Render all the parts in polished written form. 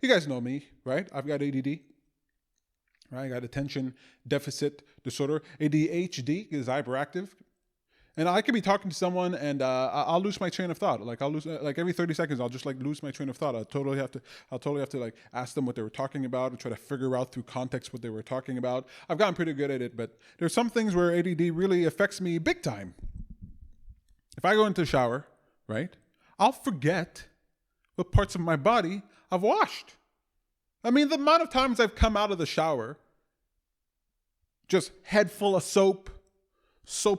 You guys know me, right? I've got ADD, right? I got attention deficit disorder. ADHD is hyperactive. And I could be talking to someone and I'll lose my train of thought. Like I'll lose, like every 30 seconds, I'll just like lose my train of thought. I'll totally have to like ask them what they were talking about and try to figure out through context what they were talking about. I've gotten pretty good at it, but there's some things where ADD really affects me big time. If I go into the shower, right, I'll forget what parts of my body I've washed. I mean, the amount of times I've come out of the shower, just head full of soap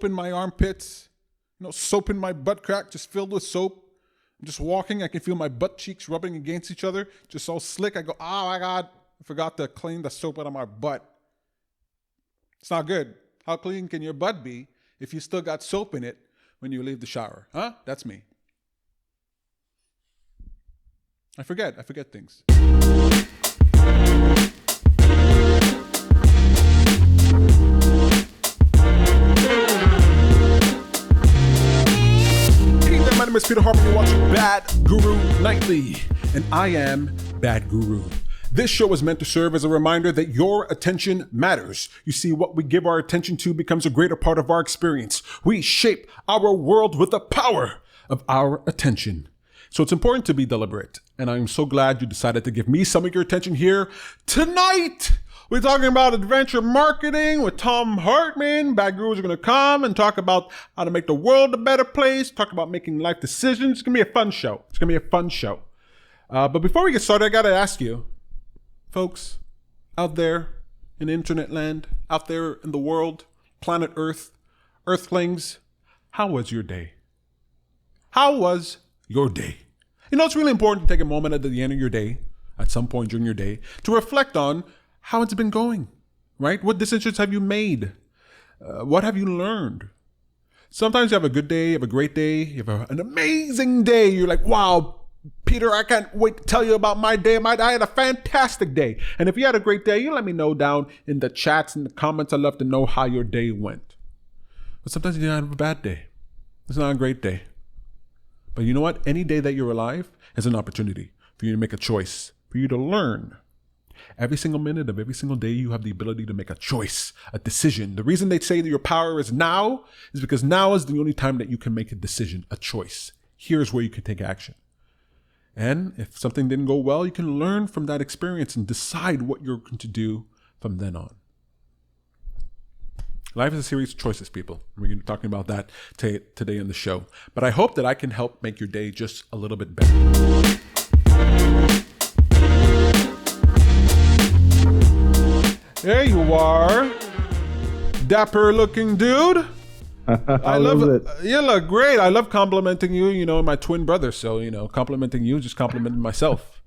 in my armpits, soap in my butt crack, just filled with soap. I'm just walking, I can feel my butt cheeks rubbing against each other, just all slick. I go, oh my God, I forgot to clean the soap out of my butt. It's not good. How clean can your butt be if you still got soap in it when you leave the shower? Huh? That's me. I forget things. My name is Peter Hartman. You're watching Bad Guru Nightly, and I am Bad Guru. This show is meant to serve as a reminder that your attention matters. You see, what we give our attention to becomes a greater part of our experience. We shape our world with the power of our attention. So it's important to be deliberate, and I'm so glad you decided to give me some of your attention here tonight. We're talking about adventure marketing with Tom Hartman. Bad Gurus are going to come and talk about how to make the world a better place, talk about making life decisions. It's going to be a fun show. But before we get started, I got to ask you, folks out there in internet land, out there in the world, planet Earth, Earthlings, how was your day? How was your day? It's really important to take a moment at the end of your day, at some point during your day, to reflect on how it's been going, right? What decisions have you made? What have you learned? Sometimes you have a good day, you have a great day, you have an amazing day. You're like, wow, Peter, I can't wait to tell you about my day. I had a fantastic day. And if you had a great day, you let me know down in the chats and the comments. I'd love to know how your day went. But sometimes you have a bad day. It's not a great day. But you know what? Any day that you're alive is an opportunity for you to make a choice, for you to learn. Every single minute of every single day, you have the ability to make a choice, a decision. The reason they say that your power is now is because now is the only time that you can make a decision, a choice. Here's where you can take action. And if something didn't go well, you can learn from that experience and decide what you're going to do from then on. Life is a series of choices, people. We're going to be talking about that today in the show. But I hope that I can help make your day just a little bit better. There you are, dapper looking dude. I love it. You look great. I love complimenting you, my twin brother. So, complimenting you, just complimenting myself.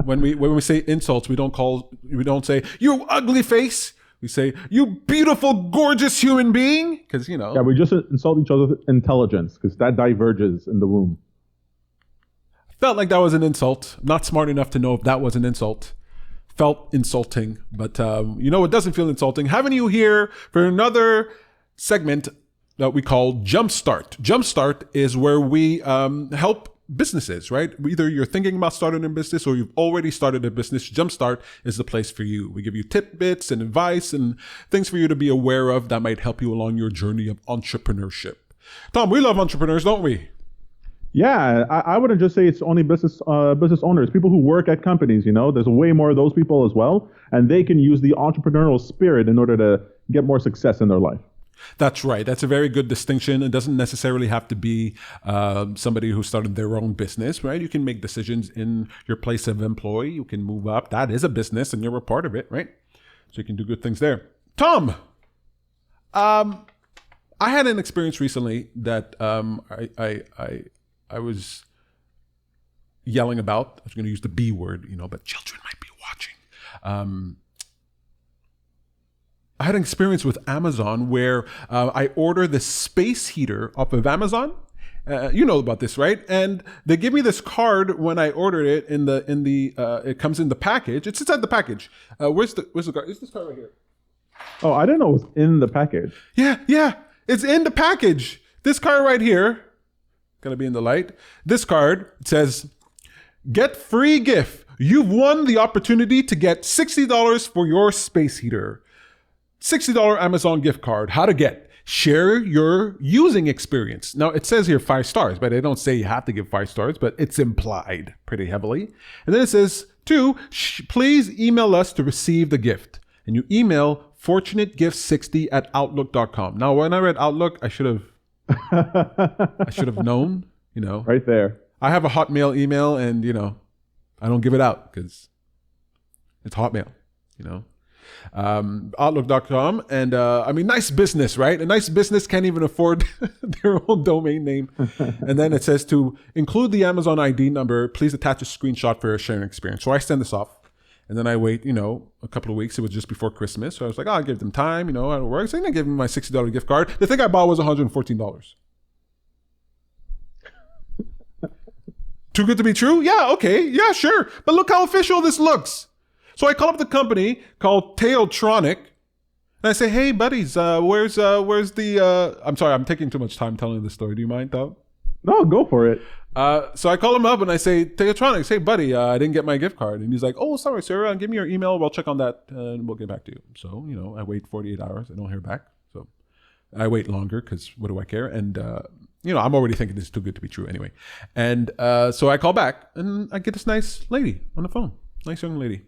When we say insults, we don't say, you ugly face. We say, you beautiful, gorgeous human being. Because, Yeah, we just insult each other with intelligence because that diverges in the womb. Felt like that was an insult. Not smart enough to know if that was an insult. Felt insulting, but it doesn't feel insulting. Having you here for another segment that we call Jumpstart. Jumpstart is where we help businesses, right? Either you're thinking about starting a business or you've already started a business. Jumpstart is the place for you. We give you tidbits and advice and things for you to be aware of that might help you along your journey of entrepreneurship. Tom, we love entrepreneurs, don't we? Yeah, I wouldn't just say it's only business owners, people who work at companies, there's way more of those people as well, and they can use the entrepreneurial spirit in order to get more success in their life. That's right. That's a very good distinction. It doesn't necessarily have to be somebody who started their own business, right? You can make decisions in your place of employ. You can move up. That is a business and you're a part of it, right? So you can do good things there. Tom, I had an experience recently that I was yelling about. I was going to use the B word, but children might be watching. I had an experience with Amazon where I ordered this space heater off of Amazon. You know about this, right? And they give me this card when I ordered it. It comes in the package. It's inside the package. Where's the card? Is this card right here? Oh, I didn't know it was in the package. Yeah, it's in the package. This card right here. Going to be in the light. This card says, Get free gift. You've won the opportunity to get $60 for your space heater. $60 Amazon gift card. How to get? Share your using experience. Now, it says here 5 stars, but they don't say you have to give 5 stars, but it's implied pretty heavily. And then it says, 2, please email us to receive the gift. And you email fortunategift60@outlook.com. Now, when I read Outlook, I should have known, Right there. I have a Hotmail email and, I don't give it out because it's Hotmail, Outlook.com. And nice business, right? A nice business can't even afford their own domain name. And then it says to include the Amazon ID number, please attach a screenshot for your sharing experience. So I send this off and then I wait, a couple of weeks. It was just before Christmas. So I was like, I'll give them time, I don't work. So I gave them my $60 gift card. The thing I bought was $114. Too good to be true? Yeah, okay. Yeah, sure. But look how official this looks. So I call up the company called Tailtronic, and I say, "Hey, buddies, where's the?" I'm sorry, I'm taking too much time telling this story. Do you mind, Tom? No, go for it. So I call him up and I say, "Tailtronic, hey, buddy, I didn't get my gift card." And he's like, "Oh, sorry, sir. Give me your email. We'll check on that, and we'll get back to you." So I wait 48 hours. I don't hear back. So I wait longer because what do I care? And I'm already thinking this is too good to be true anyway. And so I call back and I get this nice lady on the phone, nice young lady.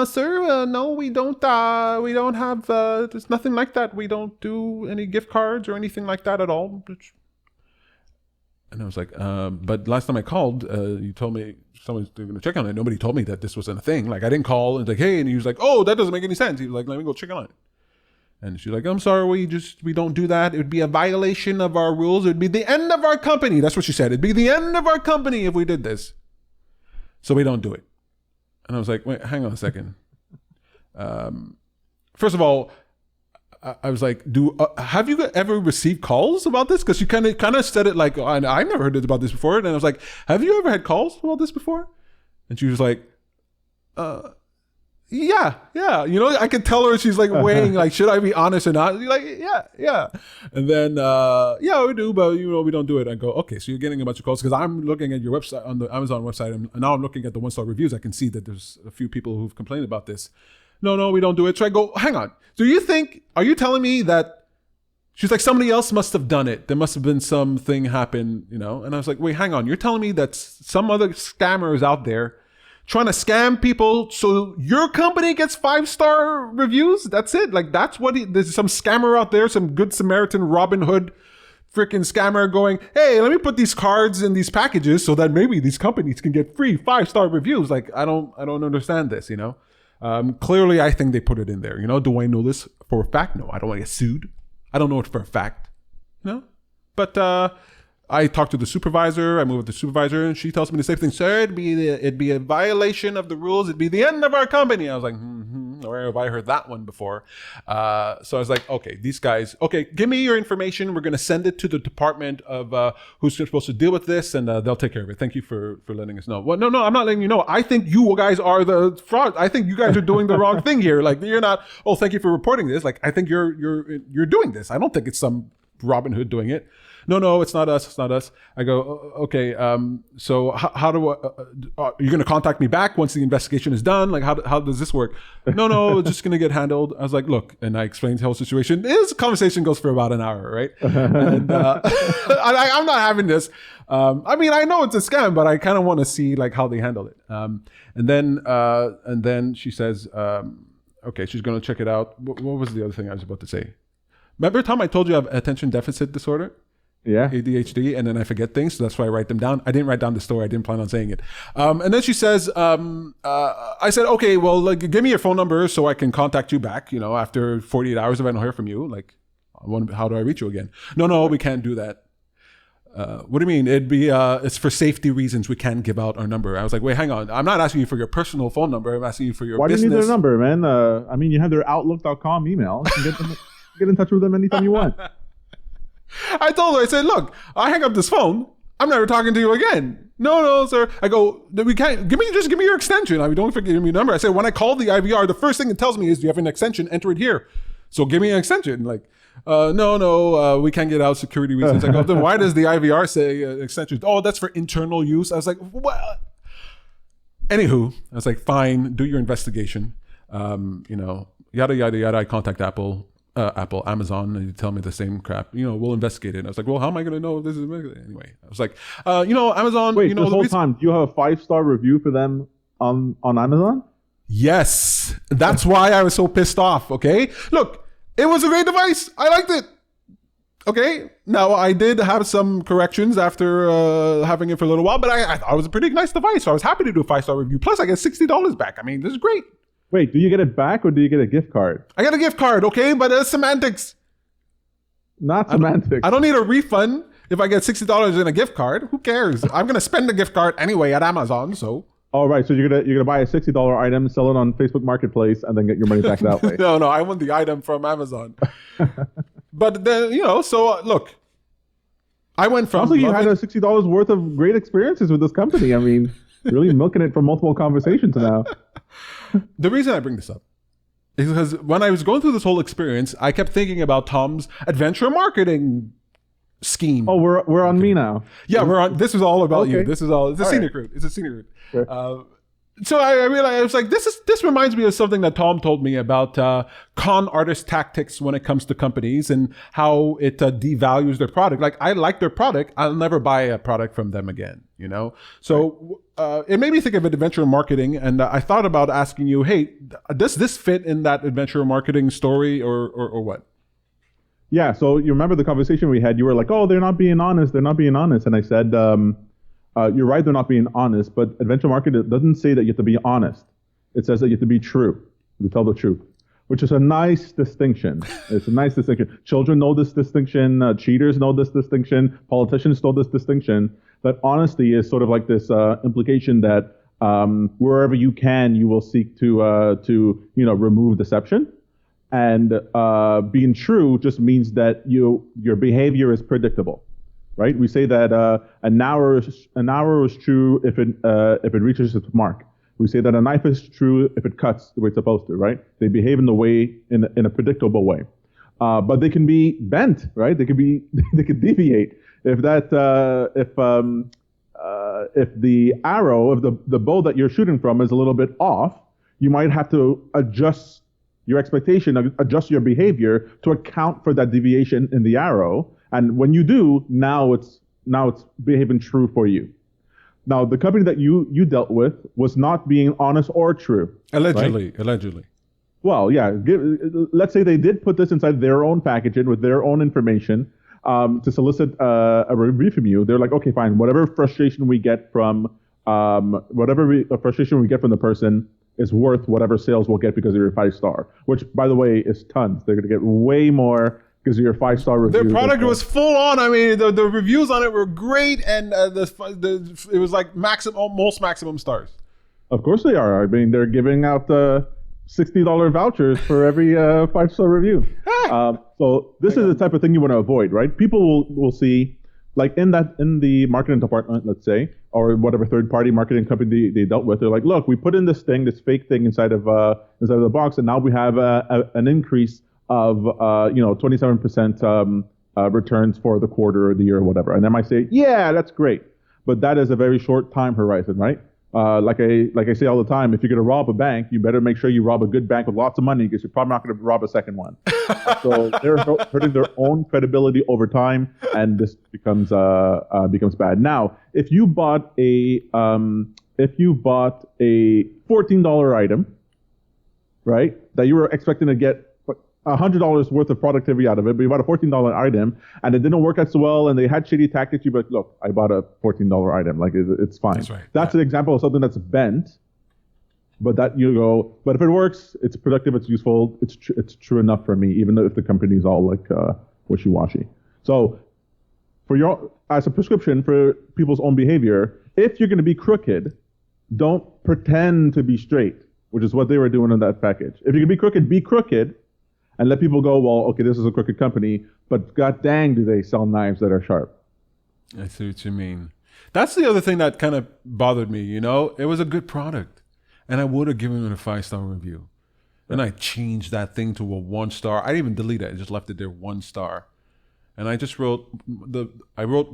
Sir, no, we don't have, there's nothing like that. We don't do any gift cards or anything like that at all. And I was like, but last time I called, you told me someone's going to check on it. Nobody told me that this wasn't a thing. Like I didn't call and like, hey, and he was like, oh, that doesn't make any sense. He was like, let me go check on it. And she's like, I'm sorry, we don't do that. It would be a violation of our rules. It would be the end of our company. That's what she said. It'd be the end of our company if we did this. So we don't do it. And I was like, wait, hang on a second. First of all, I was like, have you ever received calls about this? Because you kind of said it like, I've never heard about this before. And I was like, have you ever had calls about this before? And she was like, yeah. I could tell her she's like weighing, like, should I be honest or not? She's like, yeah. And then, yeah, we do, but we don't do it. I go, okay, so you're getting a bunch of calls because I'm looking at your website on the Amazon website, and now I'm looking at the 1-star reviews. I can see that there's a few people who've complained about this. No, we don't do it. So I go, hang on. Are you telling me that she's like, somebody else must have done it? There must have been something happen, And I was like, wait, hang on. You're telling me that some other scammers out there trying to scam people so your company gets 5-star reviews? That's it. Like that's what there's some scammer out there, some good Samaritan Robin Hood freaking scammer going, hey, let me put these cards in these packages so that maybe these companies can get free 5-star reviews. Like I don't understand this, Clearly I think they put it in there. Do I know this for a fact? No, I don't want to get sued. I don't know it for a fact. But I talked to the supervisor. I moved with the supervisor, and she tells me the same thing. Sir, it'd be a violation of the rules. It'd be the end of our company. I was like, where have I heard that one before? So I was like, okay, these guys. Okay, give me your information. We're going to send it to the department of who's supposed to deal with this, and they'll take care of it. Thank you for letting us know. Well, no, I'm not letting you know. I think you guys are the fraud. I think you guys are doing the wrong thing here. Like you're not. Oh, thank you for reporting this. Like I think you're doing this. I don't think it's some Robin Hood doing it. No, it's not us. I go, okay, so how do are you going to contact me back once the investigation is done? Like, how does this work? No, it's just going to get handled. I was like, look, and I explained the whole situation. This conversation goes for about an hour, right? And I'm not having this. I know it's a scam, but I kind of want to see like how they handle it. And then she says, okay, she's going to check it out. What was the other thing I was about to say? Remember, Tom, I told you I have attention deficit disorder? Yeah. ADHD, and then I forget things, so that's why I write them down. I didn't write down the story. I didn't plan on saying it. And then she says, I said, okay, well, like, give me your phone number so I can contact you back, after 48 hours if I don't hear from you. Like, how do I reach you again? No, we can't do that. What do you mean? It'd be, it's for safety reasons. We can't give out our number. I was like, wait, hang on. I'm not asking you for your personal phone number. I'm asking you for your business. Why do you need their number, man? You have their outlook.com email. You can get in touch with them anytime you want. I told her, I said, look, I hang up this phone. I'm never talking to you again. No, sir. I go, we can't, give me your extension. Don't forget your number. I said, when I call the IVR, the first thing it tells me is, do you have an extension? Enter it here. So give me an extension. Like, no, we can't get out security reasons. I go, then why does the IVR say extension? Oh, that's for internal use. I was like, what? Anywho, I was like, fine, do your investigation. Yada, yada, yada. I contact Amazon, and you tell me the same crap. We'll investigate it. And I was like, well, how am I going to know if this is... Anyway, I was like, Amazon... Wait, this whole time, do you have a 5-star review for them on Amazon? Yes. That's why I was so pissed off, okay? Look, it was a great device. I liked it. Okay, now I did have some corrections after having it for a little while, but I thought it was a pretty nice device, so I was happy to do a 5-star review. Plus, I get $60 back. I mean, this is great. Wait, do you get it back or do you get a gift card? I got a gift card, okay, but it's semantics. Not semantics. I don't need a refund if I get $60 in a gift card. Who cares? I'm gonna spend the gift card anyway at Amazon, so. All right, so you're gonna buy a $60 item, sell it on Facebook Marketplace, and then get your money back that way. No, I want the item from Amazon. But then so look, I went from. Also, you had a $60 worth of great experiences with this company. I mean, really milking it for multiple conversations now. The reason I bring this up is because when I was going through this whole experience, I kept thinking about Tom's adventure marketing scheme. Oh, we're on me now. Yeah, we're on. This is all about you. This is all. It's a All scenic route. It's a scenic route. Sure. So I realized, I was like, this reminds me of something that Tom told me about con artist tactics when it comes to companies and how it devalues their product. Like, I like their product. I'll never buy a product from them again, So it made me think of adventure marketing. And I thought about asking you, hey, does this fit in that adventure marketing story or what? Yeah. So you remember the conversation we had? You were like, oh, they're not being honest. They're not being honest. And I said, you're right, they're not being honest, but adventure marketing doesn't say that you have to be honest. It says that you have to be true, to tell the truth, which is a nice distinction. It's a nice distinction. Children know this distinction. Cheaters know this distinction. Politicians know this distinction. That honesty is sort of like this implication that wherever you can, you will seek to remove deception. And being true just means that your behavior is predictable. Right? We say that an hour is true if it reaches its mark. We say that a knife is true if it cuts the way it's supposed to. Right? They behave in a predictable way, but they can be bent. Right? They could deviate if the arrow of the bow that you're shooting from is a little bit off. You might have to adjust your expectation, adjust your behavior to account for that deviation in the arrow. And when you do, now it's behaving true for you. Now, the company that you dealt with was not being honest or true. Allegedly. Well, yeah. Let's say they did put this inside their own packaging with their own information to solicit a review from you. They're like, okay, fine. Whatever frustration we get from the person is worth whatever sales we'll get because of your 5-star. Which, by the way, is tons. They're going to get way more. Because of your 5-star review. Their product was full on. I mean, the reviews on it were great, and it was like most maximum stars. Of course they are. I mean, they're giving out $60 vouchers for every 5-star review. So this is the type of thing you want to avoid, right? People will see, like in the marketing department, let's say, or whatever third-party marketing company they dealt with. They're like, look, we put in this fake thing inside of the box, and now we have an increase of 27% returns for the quarter or the year or whatever. And I might say, yeah, that's great. But that is a very short time horizon, right? Like I say all the time, if you're going to rob a bank, you better make sure you rob a good bank with lots of money because you're probably not going to rob a second one. So they're hurting their own credibility over time, and this becomes bad. Now, if you bought a $14 item, right, that you were expecting to get $100 worth of productivity out of it, but you bought a $14 item and it didn't work out so well and they had shitty tactics, you'd be like, look, I bought a $14 item. Like, it's fine. That's right. That's an example of something that's bent, but but if it works, it's productive, it's useful, it's true enough for me, even if the company's all like wishy-washy. So as a prescription for people's own behavior, if you're going to be crooked, don't pretend to be straight, which is what they were doing in that package. If you're going to be crooked, be crooked. And let people go, well, okay, this is a crooked company, but god dang, do they sell knives that are sharp. I see what you mean. That's the other thing that kind of bothered me, It was a good product, and I would have given it a 5-star review. And I changed that thing to a 1-star. I didn't even delete it. I just left it there 1 star. And I just wrote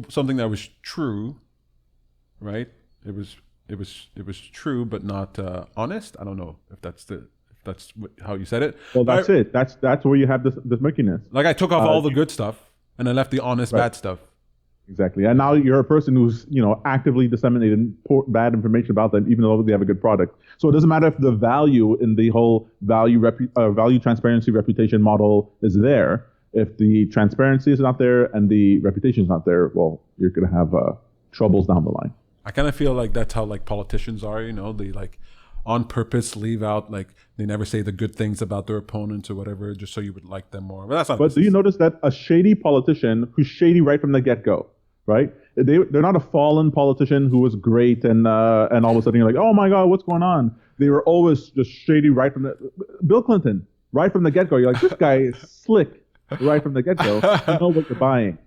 something that was true, right? It was it was true, but not honest. I don't know if that's how you said it. Well, that's it. That's where you have this murkiness. Like I took off all the good stuff and I left the honest bad stuff. Exactly. And now you're a person who's, actively disseminating bad information about them, even though they have a good product. So it doesn't matter if the value in the whole value transparency reputation model is there. If the transparency is not there and the reputation is not there, well, you're going to have troubles down the line. I kind of feel like that's how like politicians are, they like on purpose leave out, like they never say the good things about their opponents or whatever, just so you would like them more. But that's not. But do you notice that a shady politician who's shady right from the get-go, right? They're not a fallen politician who was great and all of a sudden you're like, oh my God, what's going on? They were always just shady right from Bill Clinton, right from the get-go. You're like, this guy is slick right from the get-go. You know what you're buying.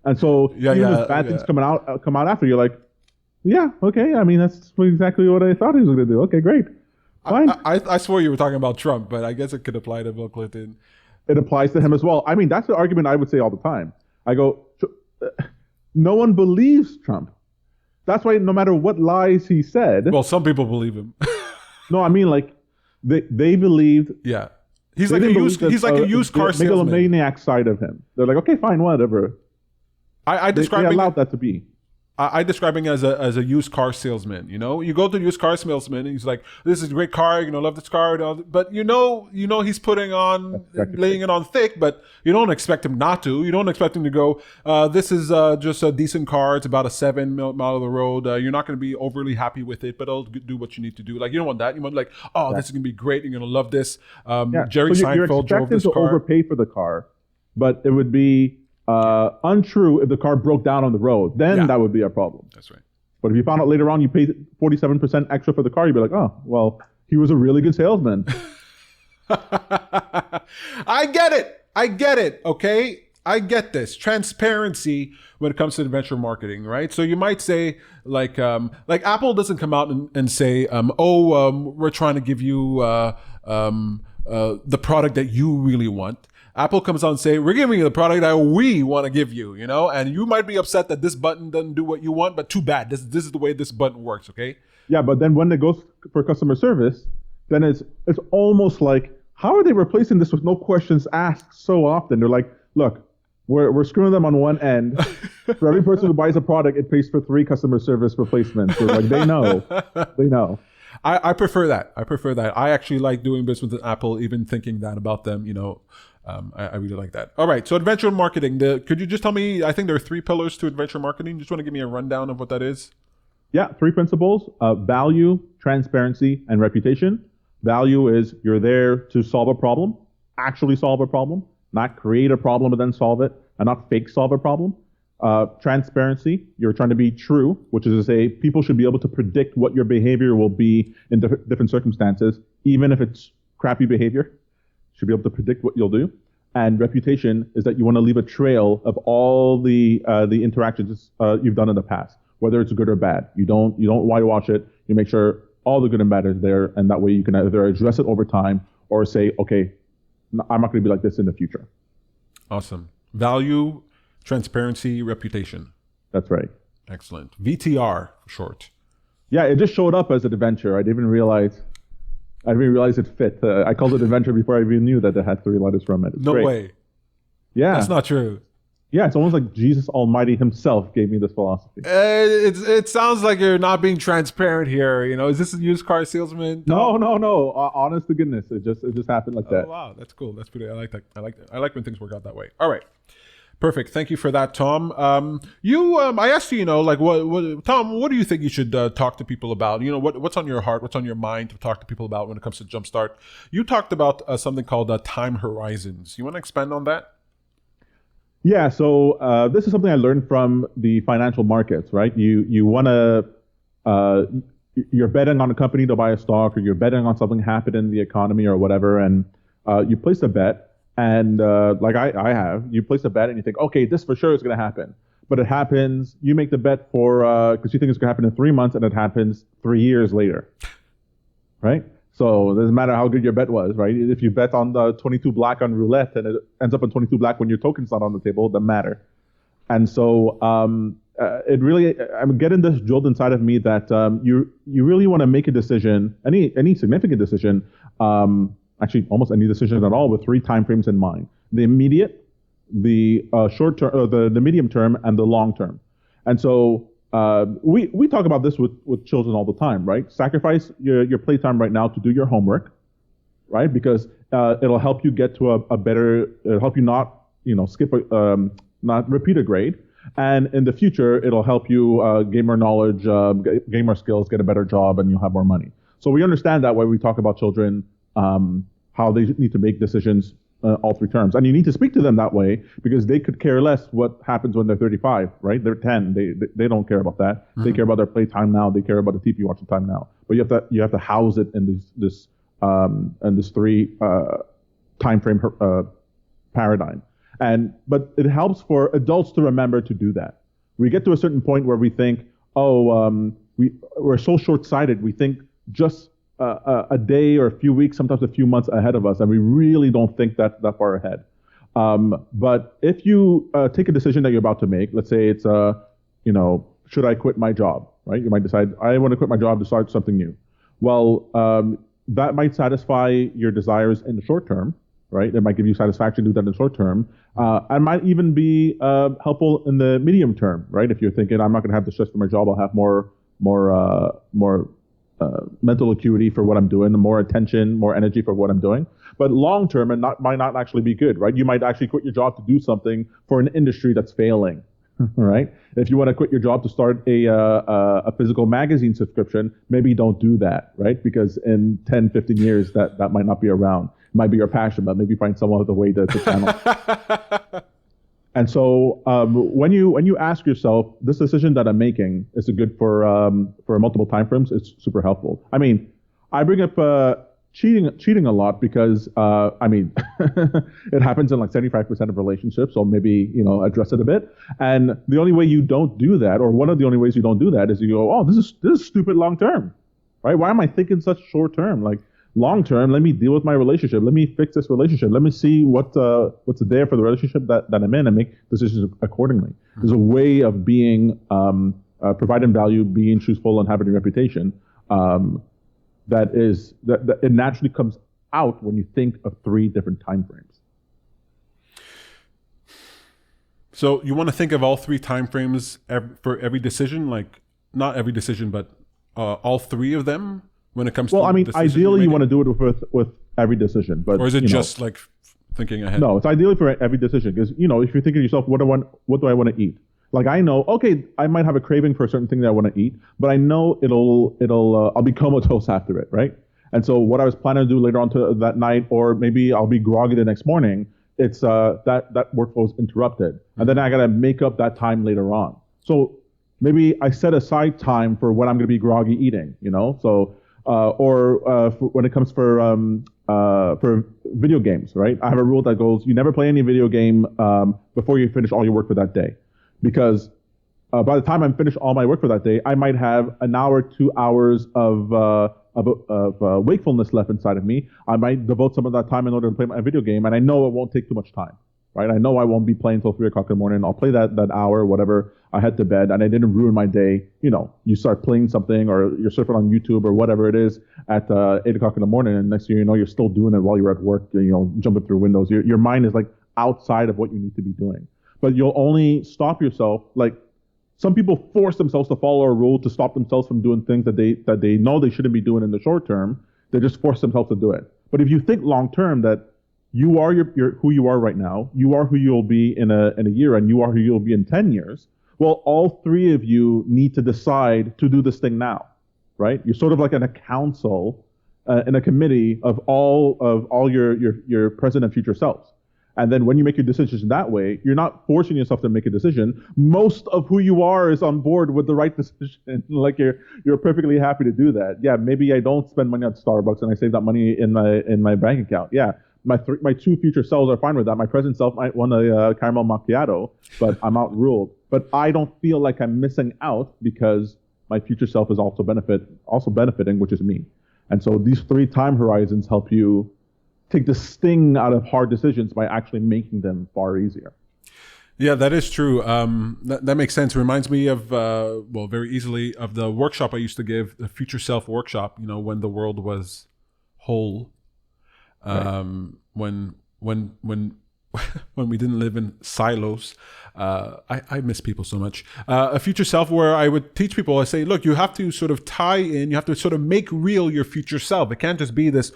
And so even if bad things come out after, you're like, yeah, okay. I mean, that's exactly what I thought he was going to do. Okay, great. Fine. I swore you were talking about Trump, but I guess it could apply to Bill Clinton. It applies to him as well. I mean, that's the argument I would say all the time. I go, no one believes Trump. That's why no matter what lies he said. Well, some people believe him. No, I mean, like, they believed. Yeah. He's like a used car salesman. Megalomaniac side of him. They're like, okay, fine, whatever. They allowed that to be. I describe him as a used car salesman. You go to the used car salesman and he's like, "This is a great car. Love this car." But he's putting on, laying it on thick. But you don't expect him not to. You don't expect him to go, "This is just a decent car. It's about a 7 mile of the road. You're not going to be overly happy with it, but it'll do what you need to do." Like you don't want that. You want like, "Oh, this is going to be great. You're going to love this." Jerry Seinfeld drove this car. You're overpaid for the car, but it would be untrue if the car broke down on the road. Then that would be a problem. That's right. But if you found out later on you paid 47% extra for the car, you'd be like, oh, well, he was a really good salesman. I get it. Okay. I get this. Transparency when it comes to adventure marketing, right? So you might say like Apple doesn't come out and say, we're trying to give you the product that you really want. Apple comes out and say, we're giving you the product that we want to give you, and you might be upset that this button doesn't do what you want, but too bad. This is the way this button works, okay? Yeah, but then when it goes for customer service, then it's almost like, how are they replacing this with no questions asked so often? They're like, look, we're screwing them on one end. For every person who buys a product, it pays for 3 customer service replacements. So like they know. I prefer that. I actually like doing business with Apple, even thinking that about them, I really like that. All right. So adventure marketing, could you just tell me, I think there are 3 pillars to adventure marketing. Just want to give me a rundown of what that is? Yeah. 3 principles, value, transparency, and reputation. Value is you're there to solve a problem, actually solve a problem, not create a problem and then solve it, and not fake solve a problem. Transparency, you're trying to be true, which is to say people should be able to predict what your behavior will be in different circumstances, even if it's crappy behavior. Should be able to predict what you'll do. And reputation is that you want to leave a trail of all the interactions you've done in the past, whether it's good or bad. You don't whitewash it. You make sure all the good and bad is there, and that way you can either address it over time or say, okay, I'm not going to be like this in the future. Awesome. Value, transparency, reputation. That's right. Excellent. VTR for short. Yeah, it just showed up as an adventure. I didn't even realize it fit. I called it adventure before I even knew that it had 3 letters from it. It's no great. way. Yeah. That's not true. Yeah, it's almost like Jesus Almighty himself gave me this philosophy. It sounds like you're not being transparent here. Is this a used car salesman? No. Honest to goodness, it just happened like that. Oh, wow, that's cool. That's pretty. I like that. I like when things work out that way. All right. Perfect. Thank you for that, Tom. I asked you, what Tom, what do you think you should talk to people about? What's on your heart? What's on your mind to talk to people about when it comes to Jumpstart? You talked about something called time horizons. You want to expand on that? Yeah. So this is something I learned from the financial markets, right? You want to, you're betting on a company to buy a stock, or you're betting on something happen in the economy or whatever, and you place a bet. And like I have, you place a bet and you think, okay, this for sure is going to happen. But it happens, you make the bet for, because you think it's going to happen in 3 months, and it happens 3 years later, right? So it doesn't matter how good your bet was, right? If you bet on the 22 black on roulette and it ends up on 22 black when your token's not on the table, it doesn't matter. And so it really, I'm getting this jolt inside of me that you really want to make a decision, any significant decision, actually almost any decision at all, with three time frames in mind: the immediate, the short term, the medium term, and the long term. And so we talk about this with children all the time, right? Sacrifice your playtime right now to do your homework, right? Because it'll help you get to a better, it'll help you not skip not repeat a grade. And in the future, it'll help you gain more knowledge, gain more skills, get a better job, and you'll have more money. So we understand that when we talk about children, how they need to make decisions all three terms. And you need to speak to them that way because they could care less what happens when they're 35, right? They're 10. They don't care about that. Mm-hmm. They care about their playtime now. They care about the TV watching time now. But you have to house it in this three time frame paradigm. But it helps for adults to remember to do that. We get to a certain point where we think, we're so short-sighted. We think just a day or a few weeks, sometimes a few months ahead of us, and we really don't think that far ahead. But if you take a decision that you're about to make, let's say it's should I quit my job, right? You might decide, I want to quit my job to start something new. Well, that might satisfy your desires in the short term, right? It might give you satisfaction to do that in the short term. And might even be helpful in the medium term, right? If you're thinking, I'm not going to have the stress for my job, I'll have more mental acuity for what I'm doing, more attention, more energy for what I'm doing. But long term, might not actually be good, right? You might actually quit your job to do something for an industry that's failing, right? If you want to quit your job to start a physical magazine subscription, maybe don't do that, right? Because in 10, 15 years, that might not be around. It might be your passion, but maybe find someone with a way to channel. And so when you ask yourself, this decision that I'm making, is it good for multiple time frames? It's super helpful. I mean, I bring up cheating a lot because it happens in like 75% of relationships. So maybe address it a bit. And the only way you don't do that, or one of the only ways you don't do that, is you go, oh, this is stupid long term, right? Why am I thinking such short term? Like, long term, let me deal with my relationship. Let me fix this relationship. Let me see what's there for the relationship that I'm in and make decisions accordingly. There's a way of being providing value, being truthful, and having a reputation that it naturally comes out when you think of three different time frames. So you want to think of all three time frames for every decision, like not every decision, but all three of them? When it comes ideally you want to do it with every decision, but or is it just like thinking ahead? No, it's ideally for every decision because if you're thinking to yourself, what do I want to eat? Like I know, okay, I might have a craving for a certain thing that I want to eat, but I know I'll be comatose after it, right? And so what I was planning to do later on that night, or maybe I'll be groggy the next morning, it's that workflow is interrupted, and then I gotta make up that time later on. So maybe I set aside time for when I'm gonna be groggy eating, so. When it comes for video games, right? I have a rule that goes: you never play any video game before you finish all your work for that day, because by the time I'm finished all my work for that day, I might have an hour, 2 hours of wakefulness left inside of me. I might devote some of that time in order to play my video game, and I know it won't take too much time, right? I know I won't be playing until 3 o'clock in the morning. I'll play that hour, whatever. I head to bed, and I didn't ruin my day. You start playing something, or you're surfing on YouTube or whatever it is at 8 o'clock in the morning, and next thing you know, you're still doing it while you're at work, jumping through windows. Your mind is like outside of what you need to be doing. But you'll only stop yourself. Like, some people force themselves to follow a rule to stop themselves from doing things that they know they shouldn't be doing in the short term. They just force themselves to do it. But if you think long term, that you are who you are right now, you are who you'll be in a year, and you are who you'll be in 10 years. Well, all three of you need to decide to do this thing now, right? You're sort of like in a council, in a committee of all your present and future selves. And then when you make your decisions that way, you're not forcing yourself to make a decision. Most of who you are is on board with the right decision. Like you're perfectly happy to do that. Yeah, maybe I don't spend money at Starbucks and I save that money in my bank account. Yeah. My two future selves are fine with that. My present self might want a caramel macchiato, but I'm outruled. But I don't feel like I'm missing out because my future self is also benefiting, which is me. And so these three time horizons help you take the sting out of hard decisions by actually making them far easier. Yeah, that is true. That makes sense. It reminds me of, well, very easily of the workshop I used to give, the Future Self workshop, when the world was whole. When when we didn't live in silos. I miss people so much. A future self where I would teach people, I say, look, you have to sort of tie in, you have to sort of make real your future self. It can't just be this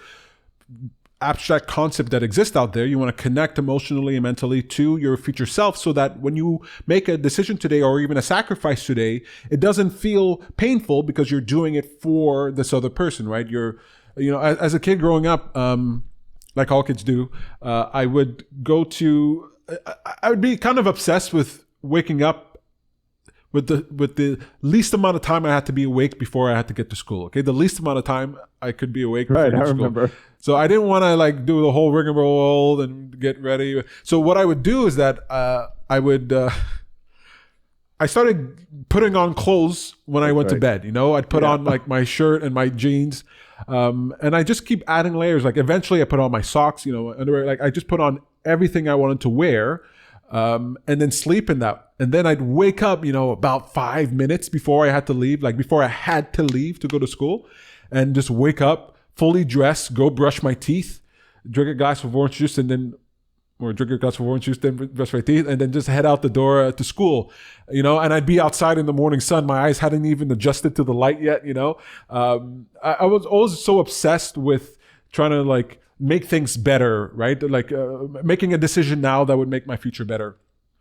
abstract concept that exists out there. You want to connect emotionally and mentally to your future self so that when you make a decision today or even a sacrifice today, it doesn't feel painful because you're doing it for this other person, right? As a kid growing up, like all kids do, I would be kind of obsessed with waking up with the least amount of time I had to be awake before I had to get to school. Okay, the least amount of time I could be awake before I get to school. Remember. So I didn't want to do the whole rigmarole and get ready. So what I would do is that I started putting on clothes when I went to bed. I'd put on my shirt and my jeans. And I just keep adding layers. Eventually I put on my socks, underwear. I just put on everything I wanted to wear, and then sleep in that. And then I'd wake up, about 5 minutes before I had to leave, before I had to leave to go to school, and just wake up, fully dressed, go brush my teeth, drink a glass of orange juice, then brush my teeth, and then just head out the door to school, and I'd be outside in the morning sun. My eyes hadn't even adjusted to the light yet, I was always so obsessed with trying to make things better, right? Making a decision now that would make my future better.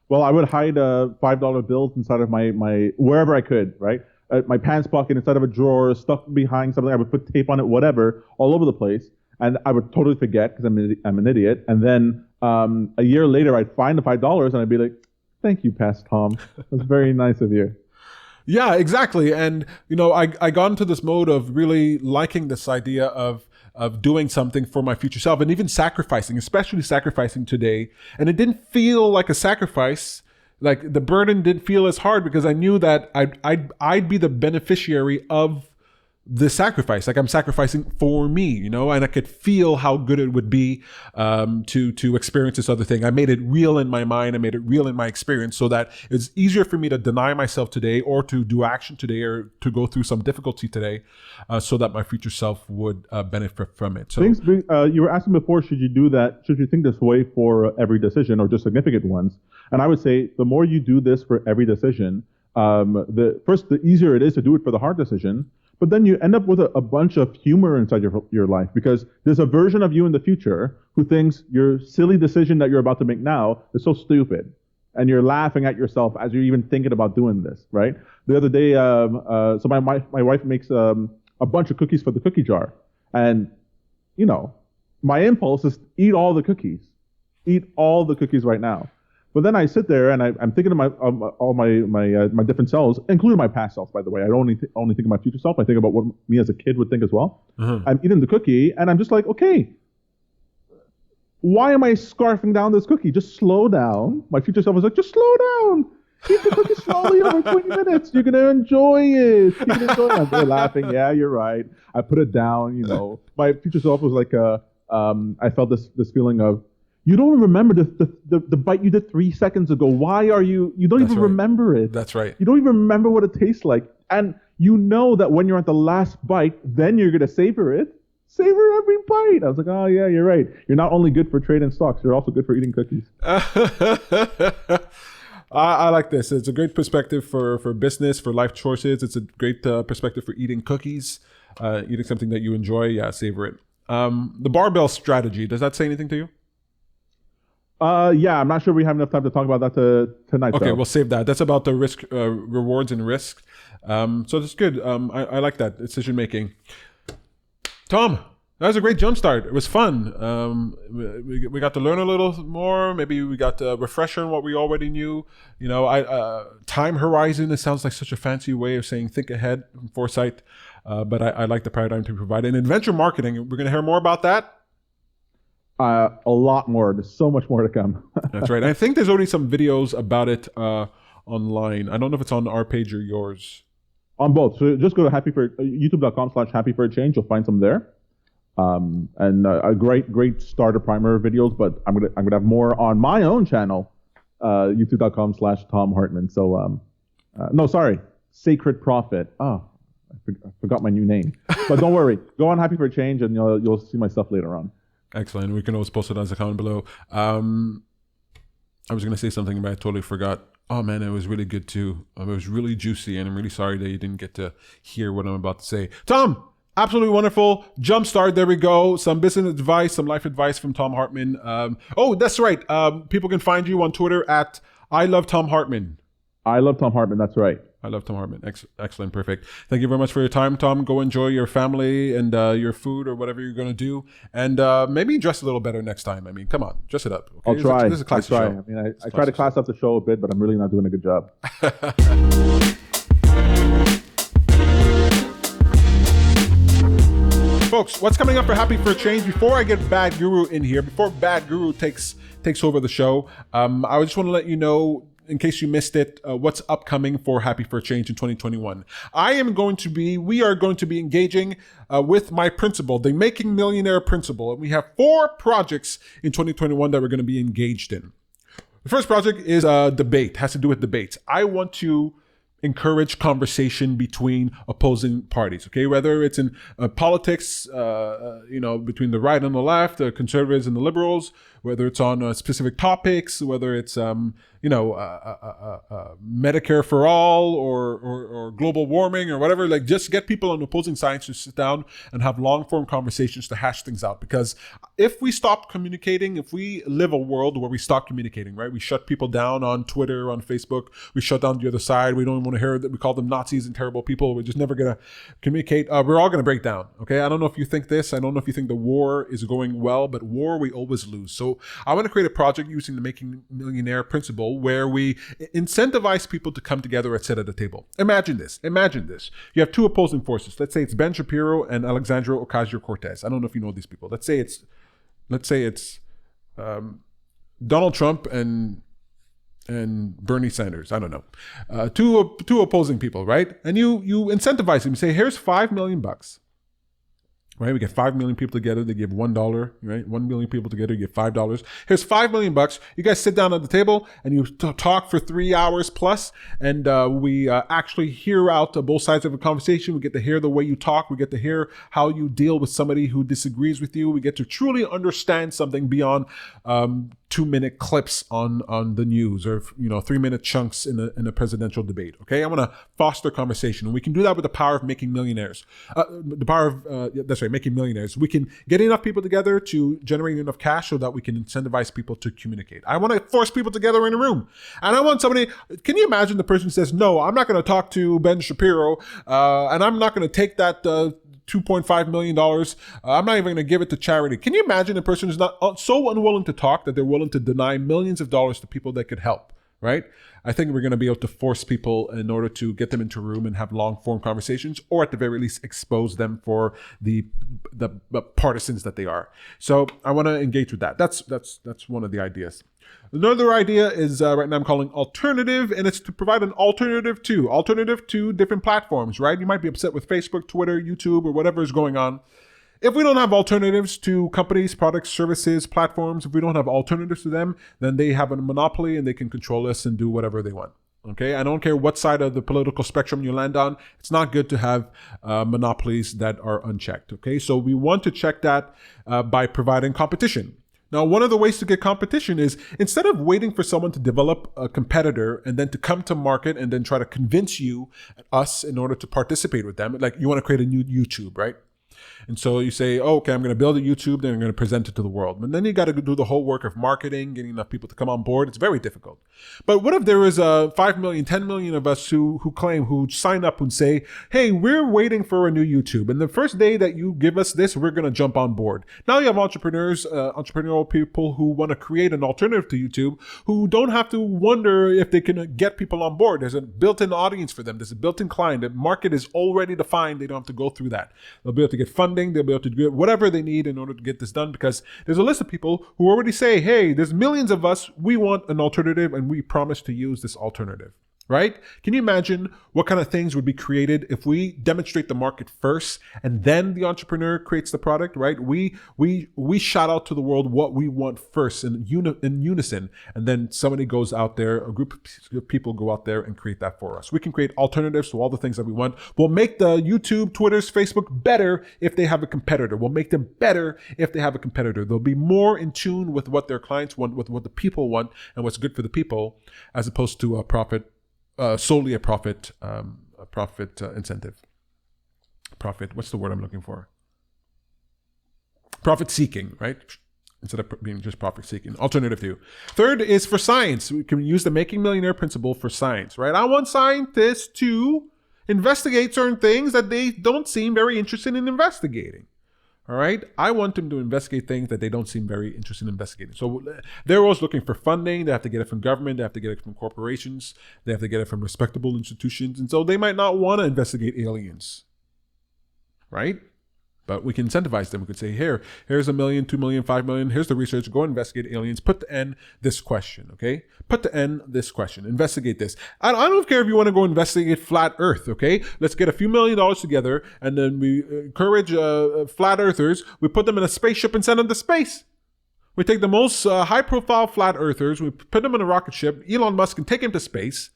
Well, I would hide $5 bills inside of my wherever I could, right? My pants pocket, inside of a drawer, stuck behind something. I would put tape on it, whatever, all over the place. And I would totally forget because I'm an idiot. And then a year later, I'd find the $5 and I'd be like, "Thank you, Past Tom. That's very nice of you." Yeah, exactly. And I got into this mode of really liking this idea of doing something for my future self, and even sacrificing, especially sacrificing today. And it didn't feel like a sacrifice. The burden didn't feel as hard because I knew that I'd be the beneficiary of the sacrifice. I'm sacrificing for me, and I could feel how good it would be to experience this other thing. I made it real in my mind. I made it real in my experience so that it's easier for me to deny myself today or to do action today or to go through some difficulty today so that my future self would benefit from it. So you were asking before, should you do that? Should you think this way for every decision or just significant ones? And I would say the more you do this for every decision, the easier it is to do it for the hard decision. But then you end up with a bunch of humor inside your life because there's a version of you in the future who thinks your silly decision that you're about to make now is so stupid. And you're laughing at yourself as you're even thinking about doing this, right? The other day, so my wife makes a bunch of cookies for the cookie jar. And, my impulse is eat all the cookies. Eat all the cookies right now. But then I sit there and I'm thinking of all my different selves, including my past selves, by the way. I don't only think of my future self. I think about what me as a kid would think as well. Mm-hmm. I'm eating the cookie and I'm just like, okay, why am I scarfing down this cookie? Just slow down. My future self was like, just slow down. Eat the cookie slowly over 20 minutes. You're going to enjoy it. I'm there laughing. Yeah, you're right. I put it down, My future self was like, I felt this feeling of, you don't remember the bite you did 3 seconds ago. Why are you don't even remember it. That's right. You don't even remember what it tastes like. And you know that when you're at the last bite, then you're going to savor it. Savor every bite. I was like, oh yeah, you're right. You're not only good for trading stocks, you're also good for eating cookies. I like this. It's a great perspective for business, for life choices. It's a great perspective for eating cookies, eating something that you enjoy. Yeah, savor it. The barbell strategy, does that say anything to you? Yeah, I'm not sure we have enough time to talk about that tonight. Okay, though. We'll save that. That's about the risk, rewards and risk. So that's good. I like that decision making. Tom, that was a great jumpstart. It was fun. We got to learn a little more. Maybe we got a refresher on what we already knew. Time horizon. It sounds like such a fancy way of saying think ahead, foresight. But I like the paradigm to provide. And in venture marketing, we're going to hear more about that. A lot more. There's so much more to come. That's right. I think there's already some videos about it online. I don't know if it's on our page or yours. On both. So just go to youtube.com/happyforachange. You'll find some there. And a great starter primer videos. But I'm gonna have more on my own channel youtube.com/Tom Hartman. So, no, sorry, Sacred Prophet. Oh, I forgot my new name. But don't worry. Go on Happy for a Change and you'll see my stuff later on. Excellent. We can always post it as a comment below. I was going to say something, but I totally forgot. Oh, man, it was really good, too. It was really juicy, and I'm really sorry that you didn't get to hear what I'm about to say. Tom, absolutely wonderful. Jumpstart, there we go. Some business advice, some life advice from Tom Hartman. Oh, that's right. People can find you on Twitter at I Love Tom Hartman. I Love Tom Hartman, that's right. I love Tom Hartman. Excellent. Perfect. Thank you very much for your time, Tom. Go enjoy your family and your food or whatever you're going to do. And maybe dress a little better next time. I mean, come on, dress it up. Okay? I'll try. This is a classic show. I mean, I try to class up the show a bit, but I'm really not doing a good job. Folks, what's coming up for Happy for a Change? Before I get Bad Guru in here, before Bad Guru takes over the show, I just want to let you know, in case you missed it, what's upcoming for Happy for a Change in 2021. We are going to be engaging with my principal, the Making Millionaire Principle. And we have 4 projects in 2021 that we're going to be engaged in. The first project is debate, has to do with debates. I want to encourage conversation between opposing parties, okay? Whether it's in politics, between the right and the left, the conservatives and the liberals, whether it's on specific topics, whether it's Medicare for all or global warming or whatever. Like, just get people on opposing sides to sit down and have long form conversations to hash things out. Because if we stop communicating, if we live a world where we stop communicating, right? We shut people down on Twitter, on Facebook. We shut down the other side. We don't want to hear that we call them Nazis and terrible people. We're just never going to communicate. We're all going to break down. Okay. I don't know if you think this. I don't know if you think the war is going well, but war we always lose. So I want to create a project using the Making Millionaire Principle where we incentivize people to come together and sit at a table. Imagine this. You have 2 opposing forces. Let's say it's Ben Shapiro and Alexandria Ocasio-Cortez. I don't know if you know these people. Let's say it's Donald Trump and Bernie Sanders. I don't know. Two opposing people, right? And you incentivize them. You say, here's $5 million. Right, we get 5 million people together. They give $1, right? 1 million people together, you get $5. Here's $5 million. You guys sit down at the table and you talk for 3 hours plus, and we actually hear out both sides of a conversation. We get to hear the way you talk. We get to hear how you deal with somebody who disagrees with you. We get to truly understand something beyond 2-minute clips on the news or 3-minute chunks in a presidential debate. Okay, I want to foster conversation, and we can do that with the power of making millionaires. Making millionaires. We can get enough people together to generate enough cash so that we can incentivize people to communicate. I want to force people together in a room, and I want somebody. Can you imagine the person who says, "No, I'm not going to talk to Ben Shapiro, and I'm not going to take that." $2.5 million. I'm not even going to give it to charity. Can you imagine a person who's not so unwilling to talk that they're willing to deny millions of dollars to people that could help, right? I think we're going to be able to force people in order to get them into a room and have long form conversations, or at the very least expose them for the partisans that they are. So I want to engage with that. That's one of the ideas. Another idea is right now I'm calling alternative, and it's to provide an alternative to different platforms, right? You might be upset with Facebook, Twitter, YouTube, or whatever is going on. If we don't have alternatives to companies, products, services, platforms, if we don't have alternatives to them, then they have a monopoly and they can control us and do whatever they want. Okay, I don't care what side of the political spectrum you land on. It's not good to have monopolies that are unchecked. Okay, so we want to check that by providing competition. Now, one of the ways to get competition is, instead of waiting for someone to develop a competitor and then to come to market and then try to convince us in order to participate with them, like you want to create a new YouTube, right? And so you say, oh, okay, I'm going to build a YouTube, then I'm going to present it to the world. But then you got to do the whole work of marketing, getting enough people to come on board. It's very difficult. But what if there is 5 million, 10 million of us who sign up and say, hey, we're waiting for a new YouTube. And the first day that you give us this, we're going to jump on board. Now you have entrepreneurial people who want to create an alternative to YouTube, who don't have to wonder if they can get people on board. There's a built-in audience for them. There's a built-in client. The market is already defined. They don't have to go through that. They'll be able to get funding. They'll be able to do whatever they need in order to get this done, because there's a list of people who already say, hey, there's millions of us. We want an alternative and we promise to use this alternative. right? Can you imagine what kind of things would be created if we demonstrate the market first and then the entrepreneur creates the product, right? We shout out to the world what we want first in unison, and then somebody goes out there, a group of people go out there and create that for us. We can create alternatives to all the things that we want. We'll make the YouTube, Twitters, Facebook better if they have a competitor. We'll make them better if they have a competitor. They'll be more in tune with what their clients want, with what the people want, and what's good for the people, as opposed to a profit. Solely a profit incentive. Profit, what's the word I'm looking for? Profit seeking, right? Instead of being just profit seeking. Alternative 2. Third is for science. We can use the making millionaire principle for science, right? I want scientists to investigate certain things that they don't seem very interested in investigating. All right. I want them to investigate things that they don't seem very interested in investigating. So they're always looking for funding. They have to get it from government. They have to get it from corporations. They have to get it from respectable institutions. And so they might not want to investigate aliens. Right? But we can incentivize them. We could say, here's $1 million, $2 million, $5 million. Here's the research. Go investigate aliens. Put to end this question. Okay? Put to end this question. Investigate this. I don't care if you want to go investigate flat Earth. Okay? Let's get a few $1 million together, and then we encourage flat earthers. We put them in a spaceship and send them to space. We take the most high-profile flat earthers. We put them in a rocket ship. Elon Musk can take him to space.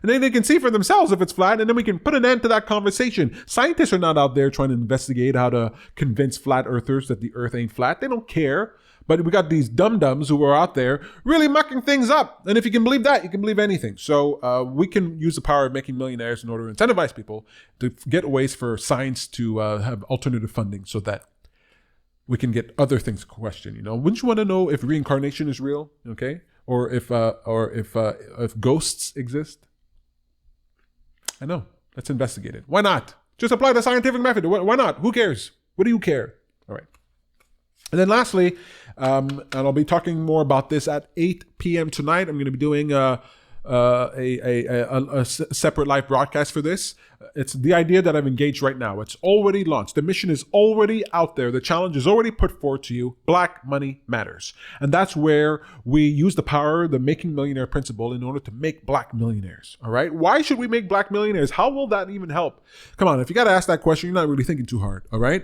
And then they can see for themselves if it's flat, and then we can put an end to that conversation. Scientists are not out there trying to investigate how to convince flat earthers that the earth ain't flat. They don't care. But we got these dum-dums who are out there really mucking things up. And if you can believe that, you can believe anything. So we can use the power of making millionaires in order to incentivize people to get ways for science to have alternative funding so that we can get other things questioned. You know, wouldn't you want to know if reincarnation is real? Okay, or if ghosts exist? I know. Let's investigate it. Why not? Just apply the scientific method. Why not? Who cares? What do you care? All right. And then lastly, and I'll be talking more about this at 8 p.m. tonight. I'm going to be doing a separate live broadcast for this. It's the idea that I've engaged right now. It's already launched. The mission is already out there. The challenge is already put forward to you. Black money matters. And that's where we use the power, the making millionaire principle, in order to make black millionaires. All right. Why should we make black millionaires? How will that even help? Come on. If you got to ask that question, you're not really thinking too hard. All right.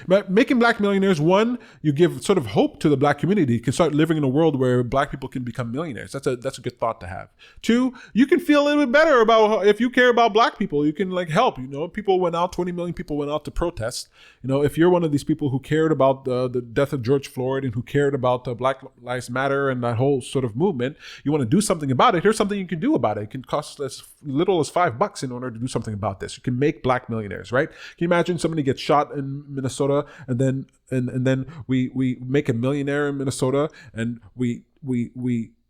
But making black millionaires, one, you give sort of hope to the black community. You can start living in a world where black people can become millionaires. That's a good thought to have. Two, you can feel a little bit better about if you care about black people. You can help. You know, people went out. 20 million people went out to protest. You know, if you're one of these people who cared about the death of George Floyd and who cared about Black Lives Matter and that whole sort of movement, you want to do something about it. Here's something you can do about it. It can cost as little as $5 in order to do something about this. You can make black millionaires, right? Can you imagine somebody gets shot in Minnesota? And then we make a millionaire in Minnesota, and we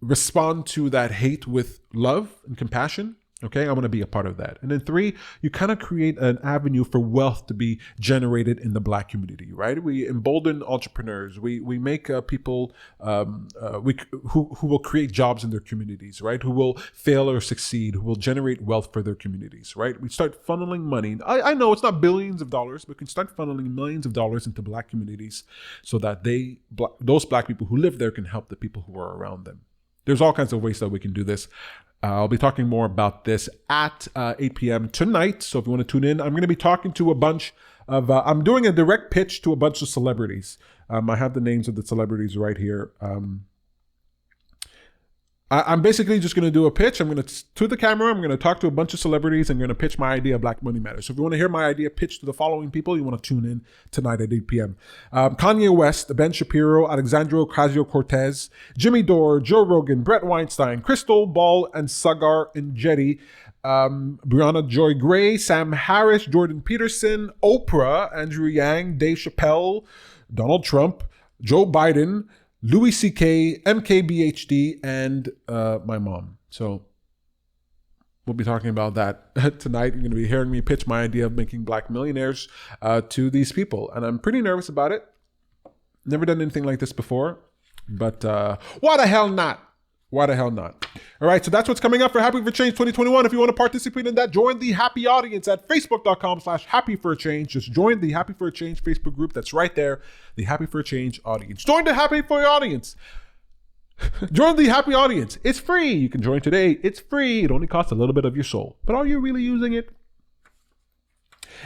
respond to that hate with love and compassion. Okay, I want to be a part of that. And then three, you kind of create an avenue for wealth to be generated in the black community, right? We embolden entrepreneurs. We make people who will create jobs in their communities, right? Who will fail or succeed, who will generate wealth for their communities, right? We start funneling money. I know it's not billions of dollars, but we can start funneling millions of dollars into black communities so that those black people who live there can help the people who are around them. There's all kinds of ways that we can do this. I'll be talking more about this at 8 p.m. tonight. So if you want to tune in, I'm going to be talking to a bunch of, I'm doing a direct pitch to a bunch of celebrities. I have the names of the celebrities right here. I'm basically just going to do a pitch. I'm going to the camera. I'm going to talk to a bunch of celebrities. I'm going to pitch my idea, Black Money Matters. So if you want to hear my idea pitched to the following people, you want to tune in tonight at 8 p.m. Kanye West, Ben Shapiro, Alexandria Ocasio-Cortez, Jimmy Dore, Joe Rogan, Brett Weinstein, Crystal Ball and Sagar Enjeti, Brianna Joy Gray, Sam Harris, Jordan Peterson, Oprah, Andrew Yang, Dave Chappelle, Donald Trump, Joe Biden, Louis C.K., MKBHD, and my mom. So we'll be talking about that tonight. You're going to be hearing me pitch my idea of making black millionaires to these people. And I'm pretty nervous about it. Never done anything like this before. But why the hell not? Why the hell not? All right, so that's what's coming up for Happy for Change 2021. If you want to participate in that, join the Happy Audience at facebook.com/Happy for a Change. Just join the Happy for a Change Facebook group. That's right there, the Happy for a Change audience. Join the Happy for a Audience. Join the happy audience. It's free. You can join today. It's free. It only costs a little bit of your soul. But are you really using it?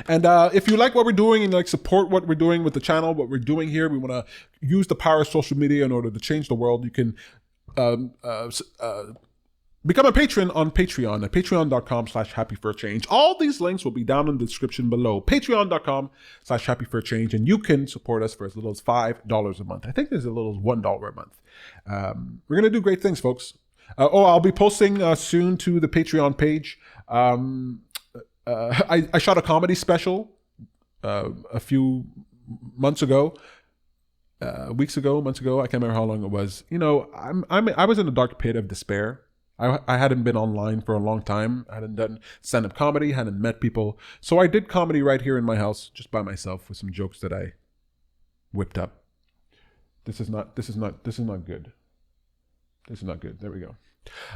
And if you like what we're doing and like support what we're doing with the channel, what we're doing here, we want to use the power of social media in order to change the world. You can become a patron on Patreon at patreon.com/happyforchange. All these links will be down in the description below. Patreon.com/happyforchange. And you can support us for as little as $5 a month. I think there's as little as $1 a month. We're going to do great things, folks. I'll be posting soon to the Patreon page. I shot a comedy special a few months ago. Months ago. I can't remember how long it was. You know, I was in a dark pit of despair. I hadn't been online for a long time. I hadn't done stand-up comedy, hadn't met people. So I did comedy right here in my house, just by myself, with some jokes that I whipped up. This is not good. This is not good. There we go.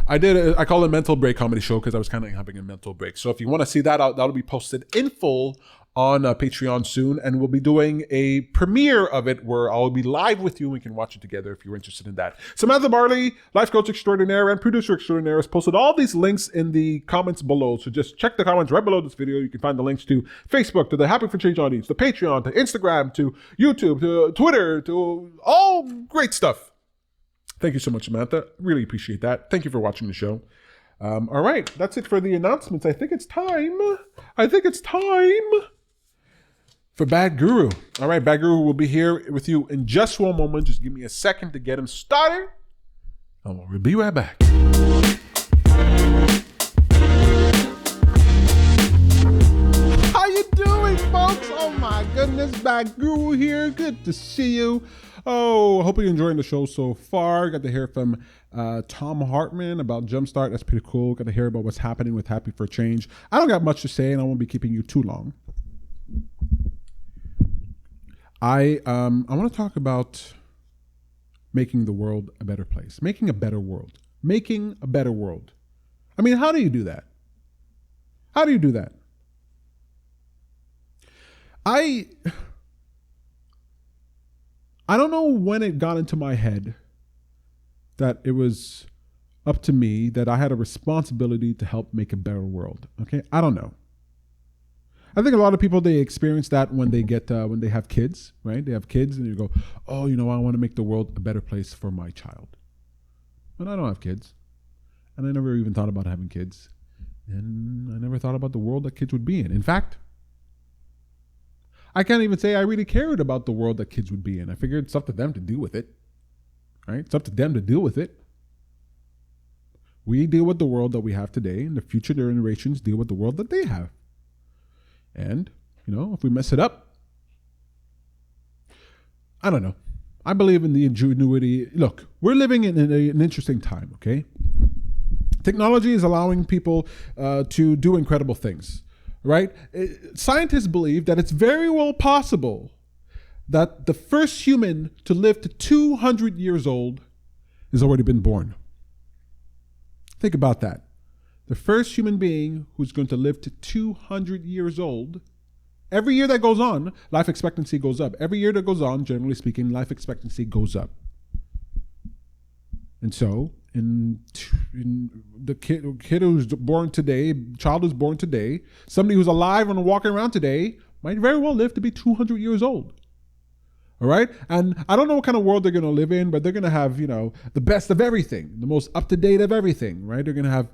I call it a mental break comedy show because I was kind of having a mental break. So if you want to see that out, that'll be posted in full on Patreon soon, and we'll be doing a premiere of it where I'll be live with you and we can watch it together if you're interested in that. Samantha Barley, life coach extraordinaire and producer extraordinaire, has posted all these links in the comments below. So just check the comments right below this video. You can find the links to Facebook, to the Happy for Change audience, to Patreon, to Instagram, to YouTube, to Twitter, to all great stuff. Thank you so much, Samantha. Really appreciate that. Thank you for watching the show. All right, that's it for the announcements. I think it's time for Bad Guru. All right, Bad Guru will be here with you in just one moment. Just give me a second to get him started, and we'll be right back. How you doing, folks? Oh my goodness, Bad Guru here. Good to see you. Oh, I hope you're enjoying the show so far. Got to hear from Tom Hartman about Jumpstart. That's pretty cool. Got to hear about what's happening with Happy for Change. I don't got much to say, and I won't be keeping you too long. I want to talk about making the world a better place, making a better world. I mean, how do you do that? I don't know when it got into my head that it was up to me, that I had a responsibility to help make a better world. Okay, I don't know. I think a lot of people, they experience that when they have kids, right? They have kids and you go, oh, you know, I want to make the world a better place for my child. But I don't have kids. And I never even thought about having kids. And I never thought about the world that kids would be in. In fact, I can't even say I really cared about the world that kids would be in. I figured it's up to them to deal with it, right? It's up to them to deal with it. We deal with the world that we have today, and the future generations deal with the world that they have. And, you know, if we mess it up, I don't know. I believe in the ingenuity. Look, we're living in an interesting time, okay? Technology is allowing people to do incredible things. Right? Scientists believe that it's very well possible that the first human to live to 200 years old has already been born. Think about that. The first human being who's going to live to 200 years old, every year that goes on, life expectancy goes up. Every year that goes on, generally speaking, life expectancy goes up. And so, in the kid who's born today, child who's born today, somebody who's alive and walking around today might very well live to be 200 years old. All right? And I don't know what kind of world they're going to live in, but they're going to have, you know, the best of everything, the most up-to-date of everything, right? They're going to have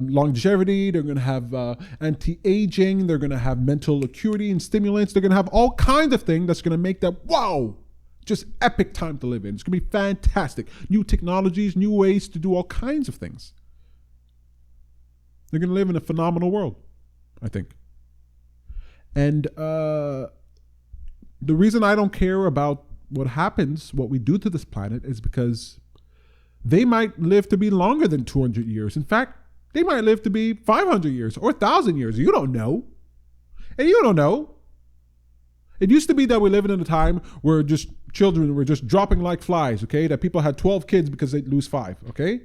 longevity. They're going to have anti-aging. They're going to have mental acuity and stimulants. They're going to have all kinds of things that's going to make that, wow, just epic time to live in. It's going to be fantastic. New technologies, new ways to do all kinds of things. They're going to live in a phenomenal world, I think. And the reason I don't care about what happens, what we do to this planet, is because they might live to be longer than 200 years. In fact, they might live to be 500 years or 1,000 years. You don't know. And you don't know. It used to be that we live in a time where just children were just dropping like flies, okay? That people had 12 kids because they'd lose 5, okay?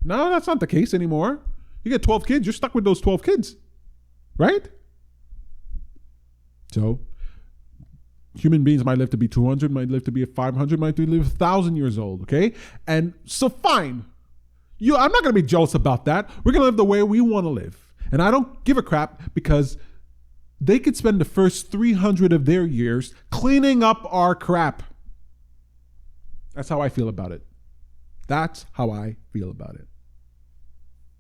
No, that's not the case anymore. You get 12 kids, you're stuck with those 12 kids, right? So, Human beings might live to be 200, might live to be 500, might live 1,000 years old, okay? And so fine. I'm not going to be jealous about that. We're going to live the way we want to live. And I don't give a crap because they could spend the first 300 of their years cleaning up our crap. That's how I feel about it. That's how I feel about it.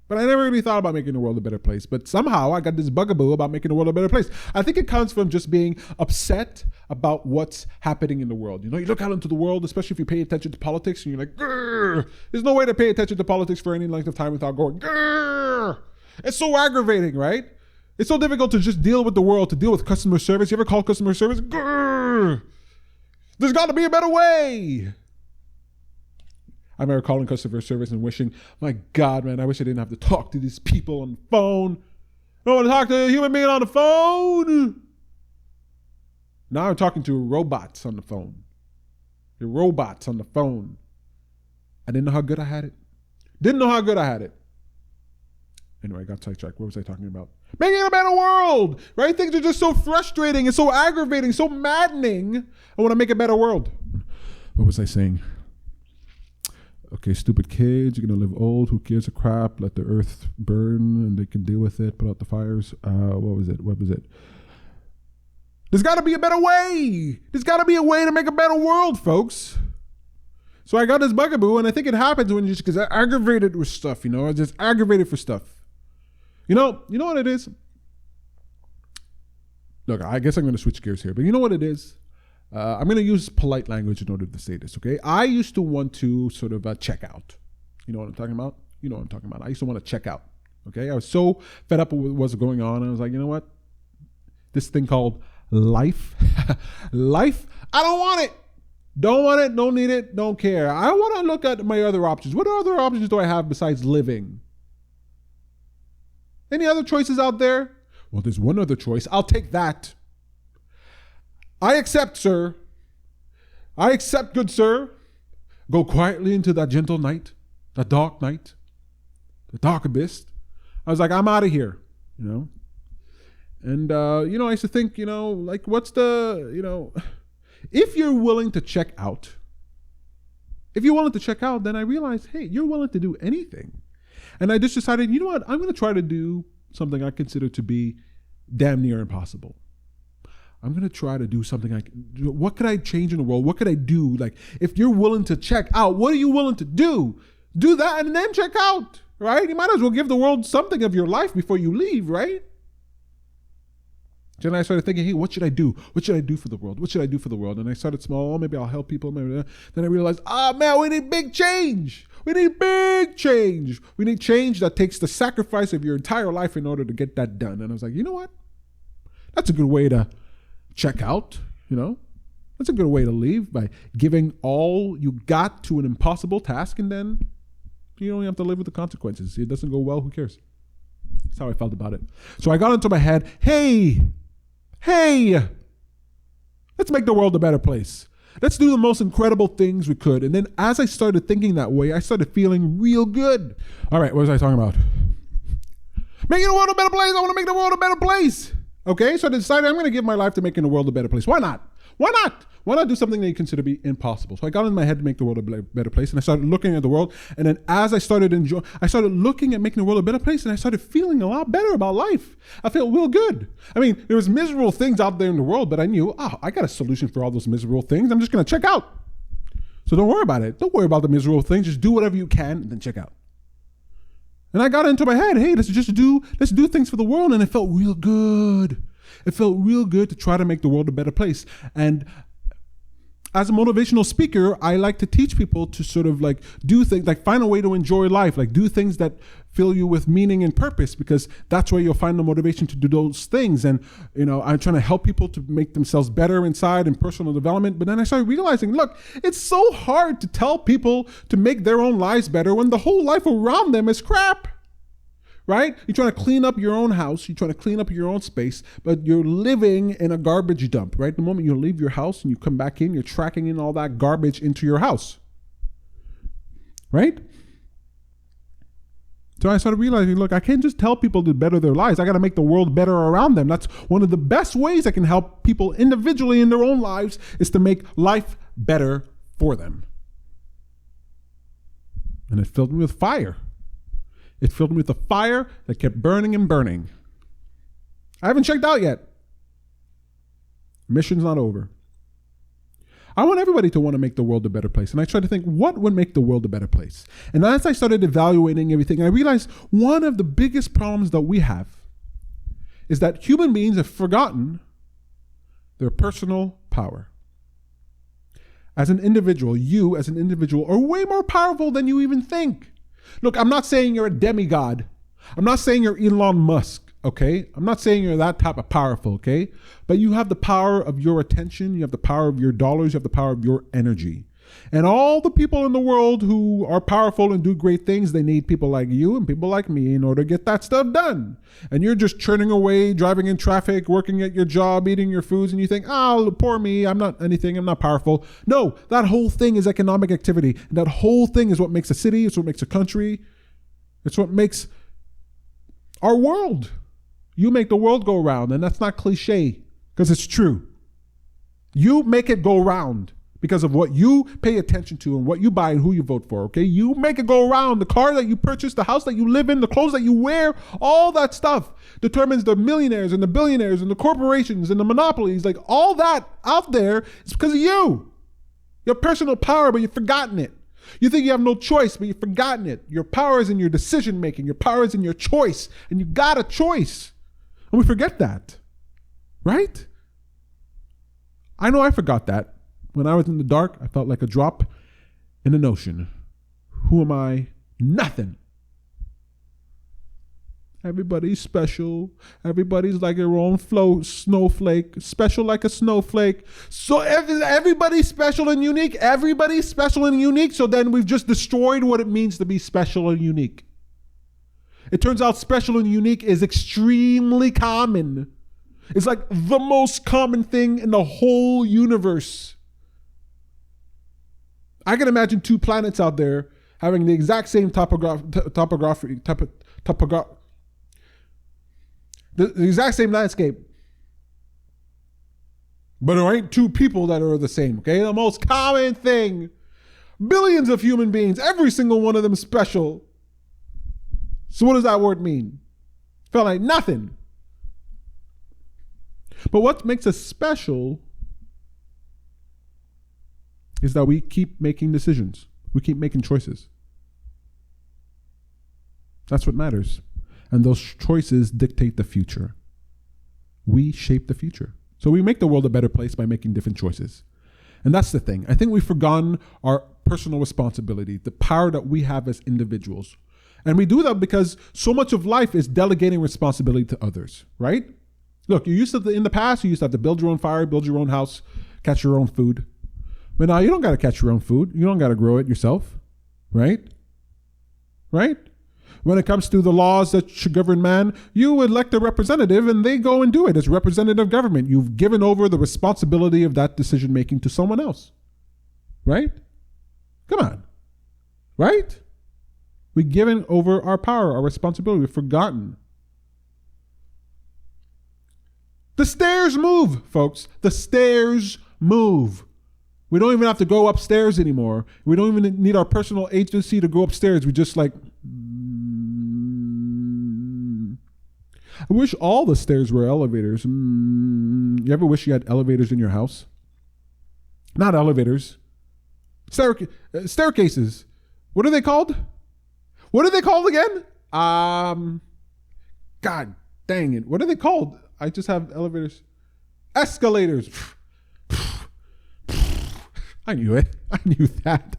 But I never really thought about making the world a better place. But somehow I got this bugaboo about making the world a better place. I think it comes from just being upset about what's happening in the world. You know, you look out into the world, especially if you pay attention to politics, and you're like, grrr. There's no way to pay attention to politics for any length of time without going, grrr. It's so aggravating, right? It's so difficult to just deal with the world, to deal with customer service. You ever call customer service? Grrr. There's got to be a better way. I remember calling customer service and wishing, my God, man, I wish I didn't have to talk to these people on the phone. I don't want to talk to a human being on the phone. Now I'm talking to robots on the phone. The robots on the phone. I didn't know how good I had it. Anyway, I got sidetracked. What was I talking about? Making a better world, right? Things are just so frustrating and so aggravating, so maddening. I want to make a better world. What was I saying? Okay, stupid kids, you're going to live old. Who gives a crap? Let the earth burn and they can deal with it. Put out the fires. What was it? There's got to be a better way. There's got to be a way to make a better world, folks. So I got this bugaboo, and I think it happens when you just get aggravated with stuff, you know, just aggravated for stuff. You know what it is? Look, I guess I'm going to switch gears here, but you know what it is? I'm going to use polite language in order to say this, okay? I used to want to sort of check out. You know what I'm talking about? I used to want to check out, okay? I was so fed up with what's going on. I was like, you know what? This thing called life, I don't want it. Don't want it, don't need it, don't care. I want to look at my other options. What other options do I have besides living? Any other choices out there? Well, there's one other choice. I'll take that. I accept, sir. I accept, good sir. Go quietly into that gentle night, that dark night, the dark abyss. I was like, I'm out of here, you know? And, I used to think, like, what's the, if you're willing to check out, then I realized, hey, you're willing to do anything. And I just decided, you know what? I'm going to try to do something I consider to be damn near impossible. I'm going to try to do something what could I change in the world? What could I do? Like, if you're willing to check out, what are you willing to do? Do that and then check out, right? You might as well give the world something of your life before you leave, right? Then I started thinking, hey, what should I do? What should I do for the world? What should I do for the world? And I started small. Maybe I'll help people. Then I realized, man, we need big change. We need big change. We need change that takes the sacrifice of your entire life in order to get that done. And I was like, you know what? That's a good way to check out, That's a good way to leave, by giving all you got to an impossible task, and then you don't have to live with the consequences. It doesn't go well, who cares? That's how I felt about it. So I got into my head, hey, let's make the world a better place. Let's do the most incredible things we could. And then as I started thinking that way, I started feeling real good. All right, what was I talking about? Making the world a better place. I want to make the world a better place. Okay, so I decided I'm going to give my life to making the world a better place. Why not? Why not do something that you consider to be impossible? So I got in my head to make the world a better place, and I started looking at the world. And then as I started looking at making the world a better place, and I started feeling a lot better about life. I felt real good. I mean, there was miserable things out there in the world, but I knew, I got a solution for all those miserable things. I'm just going to check out. So don't worry about it. Don't worry about the miserable things. Just do whatever you can, and then check out. And I got into my head, hey, let's do things for the world. And it felt real good. It felt real good to try to make the world a better place. And as a motivational speaker, I like to teach people to sort of like do things, like find a way to enjoy life, like do things that fill you with meaning and purpose, because that's where you'll find the motivation to do those things. And, I'm trying to help people to make themselves better inside in personal development. But then I started realizing, look, it's so hard to tell people to make their own lives better when the whole life around them is crap. Right? You're trying to clean up your own house. You're trying to clean up your own space, but you're living in a garbage dump, right? The moment you leave your house and you come back in, you're tracking in all that garbage into your house. Right? So I started realizing, look, I can't just tell people to better their lives. I got to make the world better around them. That's one of the best ways I can help people individually in their own lives, is to make life better for them. And it filled me with fire. It filled me with a fire that kept burning and burning. I haven't checked out yet. Mission's not over. I want everybody to want to make the world a better place. And I try to think, what would make the world a better place? And as I started evaluating everything, I realized one of the biggest problems that we have is that human beings have forgotten their personal power. As an individual, you as an individual are way more powerful than you even think. Look, I'm not saying you're a demigod. I'm not saying you're Elon Musk. Okay, I'm not saying you're that type of powerful, okay? But you have the power of your attention, you have the power of your dollars, you have the power of your energy. And all the people in the world who are powerful and do great things, they need people like you and people like me in order to get that stuff done. And you're just churning away, driving in traffic, working at your job, eating your foods, and you think, oh, poor me, I'm not anything, I'm not powerful. No, that whole thing is economic activity. And that whole thing is what makes a city, it's what makes a country, it's what makes our world. You make the world go round, and that's not cliche, because it's true. You make it go round because of what you pay attention to and what you buy and who you vote for, okay? You make it go round. The car that you purchase, the house that you live in, the clothes that you wear, all that stuff determines the millionaires and the billionaires and the corporations and the monopolies. Like, all that out there is because of you. Your personal power, but you've forgotten it. You think you have no choice, but you've forgotten it. Your power is in your decision making. Your power is in your choice, and you got a choice. And we forget that, right? I know I forgot that. When I was in the dark, I felt like a drop in an ocean. Who am I? Nothing. Everybody's special. Everybody's like their own snowflake. Special like a snowflake. So everybody's special and unique. Everybody's special and unique. So then we've just destroyed what it means to be special and unique. It turns out special and unique is extremely common. It's like the most common thing in the whole universe. I can imagine two planets out there having the exact same topography, the exact same landscape. But there ain't two people that are the same, okay? The most common thing. Billions of human beings, every single one of them special. So what does that word mean? Felt like nothing. But what makes us special is that we keep making decisions. We keep making choices. That's what matters. And those choices dictate the future. We shape the future. So we make the world a better place by making different choices. And that's the thing. I think we've forgotten our personal responsibility, the power that we have as individuals. And we do that because so much of life is delegating responsibility to others, right? Look, in the past, you used to have to build your own fire, build your own house, catch your own food. But now you don't got to catch your own food. You don't got to grow it yourself, right? Right? When it comes to the laws that should govern man, you elect a representative and they go and do it as representative government. You've given over the responsibility of that decision making to someone else, right? Come on, right? We've given over our power, our responsibility. We've forgotten. The stairs move, folks. The stairs move. We don't even have to go upstairs anymore. We don't even need our personal agency to go upstairs. We just like... I wish all the stairs were elevators. You ever wish you had elevators in your house? Not elevators. Staircases. What are they called? What are they called again? God dang it. What are they called? I just have elevators. Escalators. I knew it. I knew that.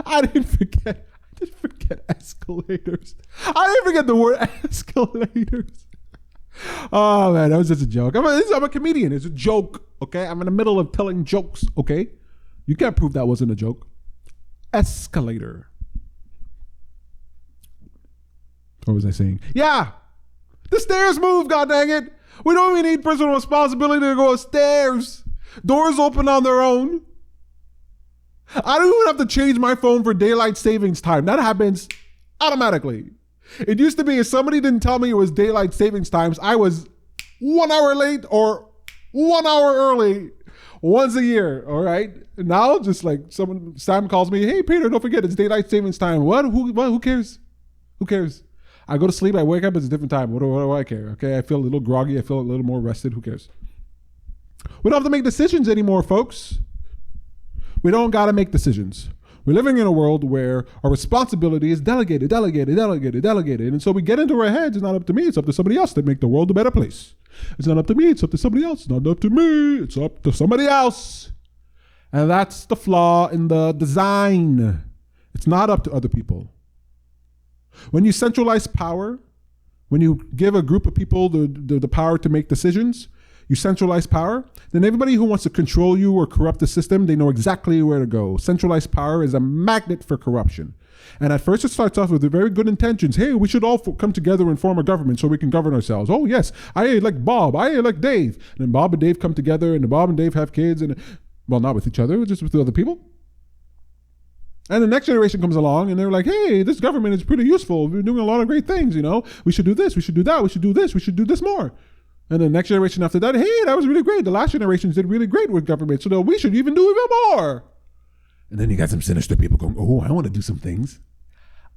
I didn't forget escalators. I didn't forget the word escalators. Oh man, that was just a joke. I'm a comedian. It's a joke, okay? I'm in the middle of telling jokes, okay? You can't prove that wasn't a joke. Escalator. What was I saying? Yeah, the stairs move, god dang it. We don't even need personal responsibility to go upstairs. Doors open on their own. I don't even have to change my phone for daylight savings time. That happens automatically. It used to be if somebody didn't tell me it was daylight savings times, I was 1 hour late or 1 hour early once a year. All right. Now, just like Sam calls me, hey, Peter, don't forget it's daylight savings time. What? Who cares? Who cares? I go to sleep, I wake up, it's a different time. What do I care? Okay. I feel a little groggy. I feel a little more rested. Who cares? We don't have to make decisions anymore, folks. We don't got to make decisions. We're living in a world where our responsibility is delegated. And so we get into our heads, it's not up to me, it's up to somebody else to make the world a better place. It's not up to me, it's up to somebody else. It's not up to me, it's up to somebody else. And that's the flaw in the design. It's not up to other people. When you centralize power, when you give a group of people the power to make decisions, you centralize power, then everybody who wants to control you or corrupt the system, they know exactly where to go. Centralized power is a magnet for corruption. And at first it starts off with very good intentions. Hey, we should all come together and form a government so we can govern ourselves. Oh yes, I elect Bob, I elect Dave. And then Bob and Dave come together and Bob and Dave have kids and, well, not with each other, just with the other people. And the next generation comes along and they're like, hey, this government is pretty useful. We're doing a lot of great things, you know. We should do this, we should do that, we should do this, we should do this more. And the next generation after that, hey, that was really great. The last generations did really great with government, so we should even do even more. And then you got some sinister people going, oh, I want to do some things.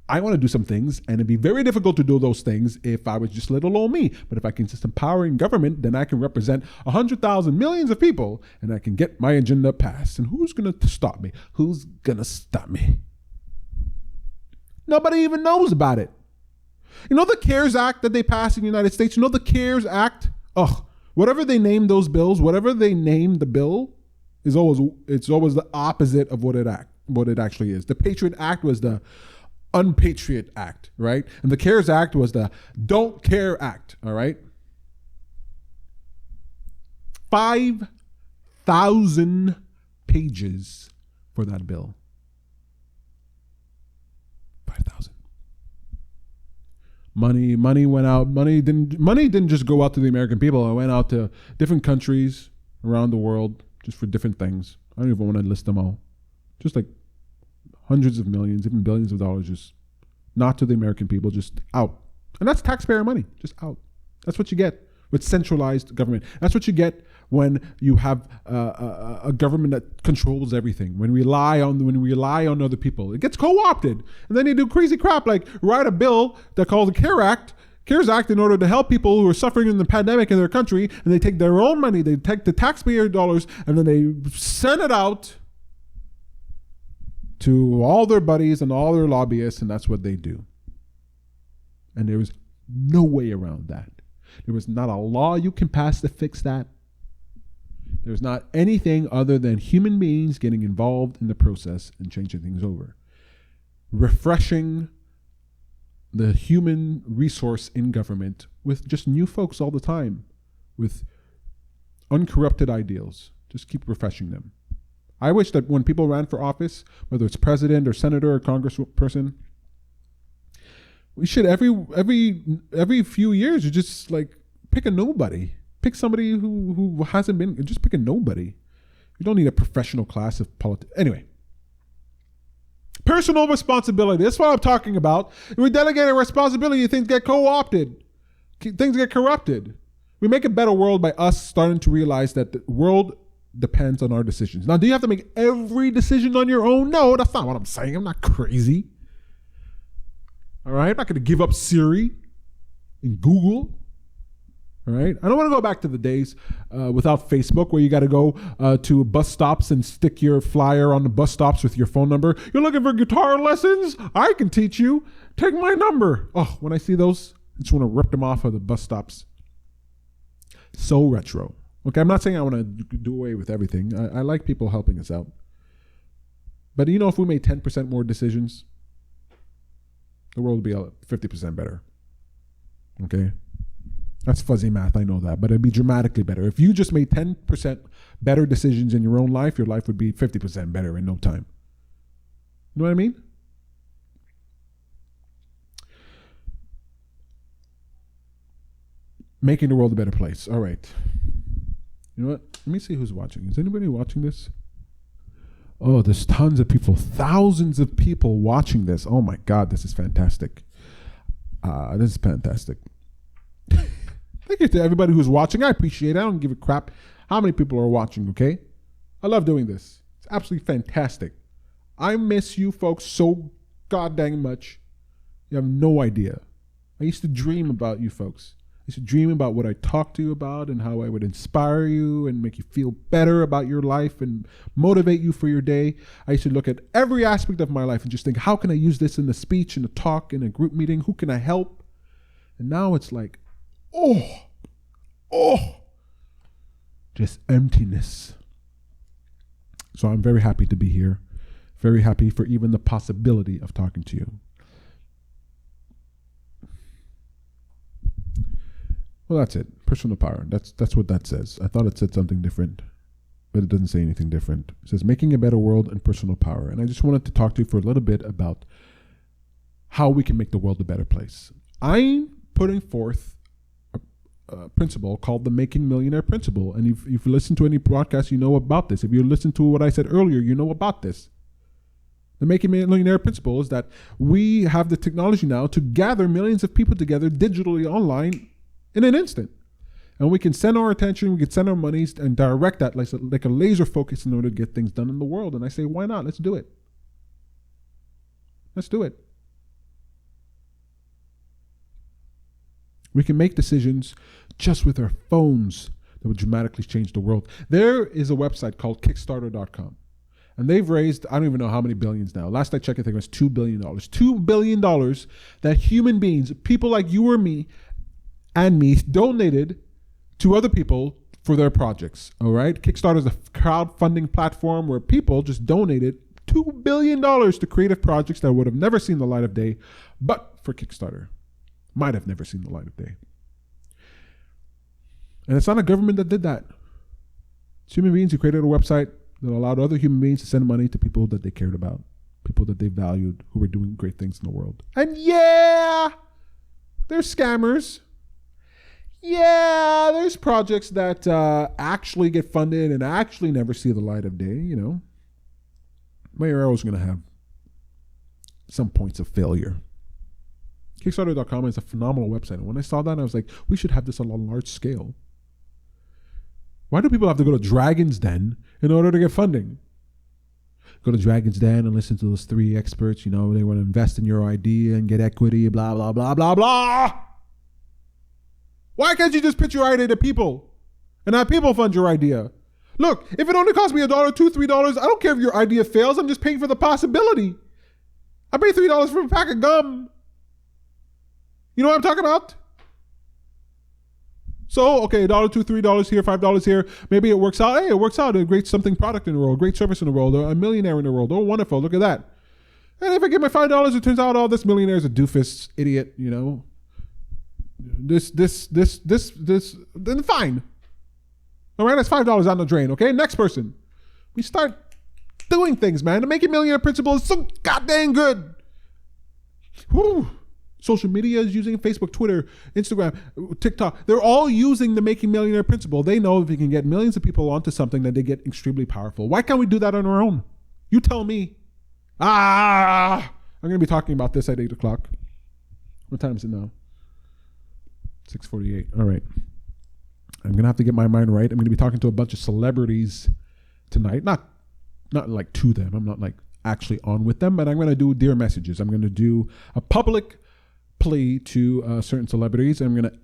I want to do some things, and it'd be very difficult to do those things if I was just little old me. But if I can just empower in government, then I can represent 100,000 millions of people, and I can get my agenda passed. And who's going to stop me? Who's going to stop me? Nobody even knows about it. You know the CARES Act that they passed in the United States? You know the CARES Act? Oh, whatever they name those bills, whatever they name the bill, it's always the opposite of what it actually is. The Patriot Act was the Unpatriot Act, right? And the CARES Act was the Don't Care Act, all right? 5,000 pages for that bill. 5,000. Money went out. Money didn't just go out to the American people. It went out to different countries around the world just for different things. I don't even want to list them all. Just like hundreds of millions, even billions of dollars, just not to the American people, just out. And that's taxpayer money, just out. That's what you get with centralized government. That's what you get when you have a government that controls everything. When we rely on other people, it gets co-opted, and then they do crazy crap like write a bill that called the CARES Act in order to help people who are suffering in the pandemic in their country, and they take their own money, they take the taxpayer dollars, and then they send it out to all their buddies and all their lobbyists, and that's what they do. And there is no way around that. There was not a law you can pass to fix that. There's not anything other than human beings getting involved in the process and changing things over. Refreshing the human resource in government with just new folks all the time, with uncorrupted ideals. Just keep refreshing them. I wish that when people ran for office, whether it's president or senator or congressperson, we should every few years you just like pick a nobody. Pick somebody who hasn't been, just pick a nobody. You don't need a professional class of politics. Anyway. Personal responsibility. That's what I'm talking about. If we delegate a responsibility, things get co-opted. Things get corrupted. We make a better world by us starting to realize that the world depends on our decisions. Now, do you have to make every decision on your own? No, that's not what I'm saying. I'm not crazy. All right? I'm not going to give up Siri and Google. All right? I don't want to go back to the days without Facebook where you got to go to bus stops and stick your flyer on the bus stops with your phone number. You're looking for guitar lessons? I can teach you. Take my number. Oh, when I see those, I just want to rip them off of the bus stops. So retro. Okay, I'm not saying I want to do away with everything. I like people helping us out. But you know, if we made 10% more decisions, the world would be 50% better. Okay? That's fuzzy math, I know that, but it'd be dramatically better. If you just made 10% better decisions in your own life, your life would be 50% better in no time. You know what I mean? Making the world a better place. All right. You know what? Let me see who's watching. Is anybody watching this? Oh, there's tons of people, thousands of people watching this. Oh my God, this is fantastic. This is fantastic. Thank you to everybody who's watching. I appreciate it. I don't give a crap how many people are watching, okay? I love doing this. It's absolutely fantastic. I miss you folks so goddamn much. You have no idea. I used to dream about you folks. I used to dream about what I talk to you about and how I would inspire you and make you feel better about your life and motivate you for your day. I used to look at every aspect of my life and just think, how can I use this in the speech, in the talk, in a group meeting? Who can I help? And now it's like, just emptiness. So I'm very happy to be here. Very happy for even the possibility of talking to you. Well, that's it. Personal power. That's what that says. I thought it said something different, but it doesn't say anything different. It says making a better world and personal power. And I just wanted to talk to you for a little bit about how we can make the world a better place. I'm putting forth a principle called the Making Millionaire Principle. And if you've listened to any broadcast, you know about this. If you listened to what I said earlier, you know about this. The Making Millionaire Principle is that we have the technology now to gather millions of people together digitally online in an instant. And we can send our attention, we can send our monies and direct that like a laser focus in order to get things done in the world. And I say, why not? Let's do it. Let's do it. We can make decisions just with our phones that would dramatically change the world. There is a website called Kickstarter.com. And they've raised, I don't even know how many billions now. Last I checked, I think it was $2 billion. $2 billion that human beings, people like you or me, and me, donated to other people for their projects. All right? Kickstarter is a crowdfunding platform where people just donated $2 billion to creative projects that would have never seen the light of day, but for Kickstarter. Might have never seen the light of day. And it's not a government that did that. It's human beings who created a website that allowed other human beings to send money to people that they cared about, people that they valued, who were doing great things in the world. And yeah, there's scammers. Yeah, there's projects that actually get funded and actually never see the light of day, you know. My arrow is going to have some points of failure. Kickstarter.com is a phenomenal website. And when I saw that, I was like, we should have this on a large scale. Why do people have to go to Dragon's Den in order to get funding? Go to Dragon's Den and listen to those three experts. You know, they want to invest in your idea and get equity, blah, blah, blah, blah, blah. Why can't you just pitch your idea to people and have people fund your idea? Look, if it only costs me $1, $2, $3, I don't care if your idea fails. I'm just paying for the possibility. I pay $3 for a pack of gum. You know what I'm talking about? So, okay, $1, $2, $3 here, $5 here. Maybe it works out. Hey, it works out. A great something product in the world, great service in the world, or a millionaire in the world. Oh, wonderful. Look at that. And if I get my $5, it turns out, oh, this millionaire is a doofus, idiot, you know. This, then fine. All right, that's $5 on the drain, okay? Next person. We start doing things, man. The Making Millionaire Principle is so goddamn good. Whew. Social media is using Facebook, Twitter, Instagram, TikTok. They're all using the Making Millionaire Principle. They know if you can get millions of people onto something, then they get extremely powerful. Why can't we do that on our own? You tell me. I'm going to be talking about this at 8 o'clock. What time is it now? 6:48. All right. I'm going to have to get my mind right. I'm going to be talking to a bunch of celebrities tonight. Not like to them. I'm not like actually on with them, but I'm going to do dear messages. I'm going to do a public plea to certain celebrities. And I'm going to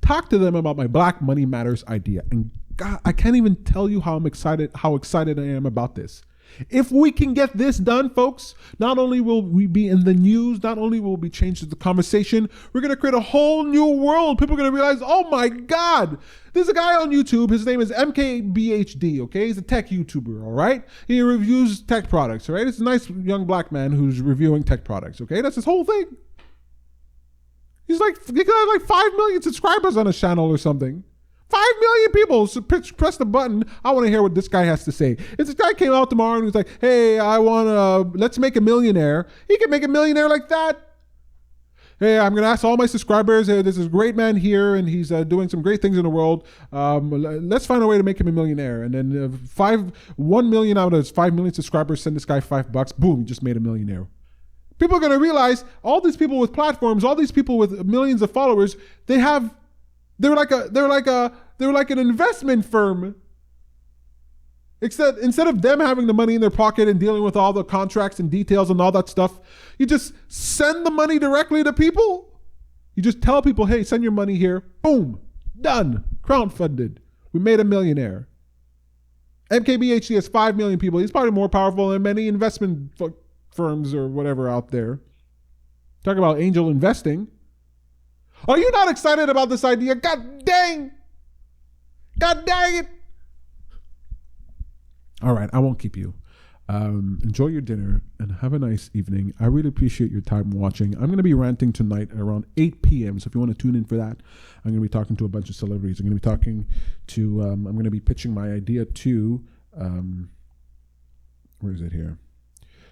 talk to them about my Black Money Matters idea. And God, I can't even tell you how excited I am about this. If we can get this done, folks, not only will we be in the news, not only will we change the conversation, we're going to create a whole new world. People are going to realize, oh my God, there's a guy on YouTube. His name is MKBHD, okay? He's a tech YouTuber, all right? He reviews tech products, all right? It's a nice young black man who's reviewing tech products, okay? That's his whole thing. He got like 5 million subscribers on his channel or something. 5 million people. So press the button. I want to hear what this guy has to say. If this guy came out tomorrow and was like, hey, let's make a millionaire. He can make a millionaire like that. Hey, I'm going to ask all my subscribers. Hey, there's this great man here and he's doing some great things in the world. Let's find a way to make him a millionaire. And then 1 million out of his 5 million subscribers send this guy $5. Boom, he just made a millionaire. People are going to realize all these people with platforms, all these people with millions of followers, they're like an investment firm. Instead of them having the money in their pocket and dealing with all the contracts and details and all that stuff, you just send the money directly to people. You just tell people, hey, send your money here. Boom. Done. Crowdfunded. We made a millionaire. MKBHD has 5 million people. He's probably more powerful than many investment firms or whatever out there. Talk about angel investing. Are you not excited about this idea? God dang it. All right, I won't keep you. Enjoy your dinner and have a nice evening. I really appreciate your time watching. I'm going to be ranting tonight at around 8 p.m. So if you want to tune in for that, I'm going to be talking to a bunch of celebrities. I'm going to be talking to, I'm going to be pitching my idea to, where is it here?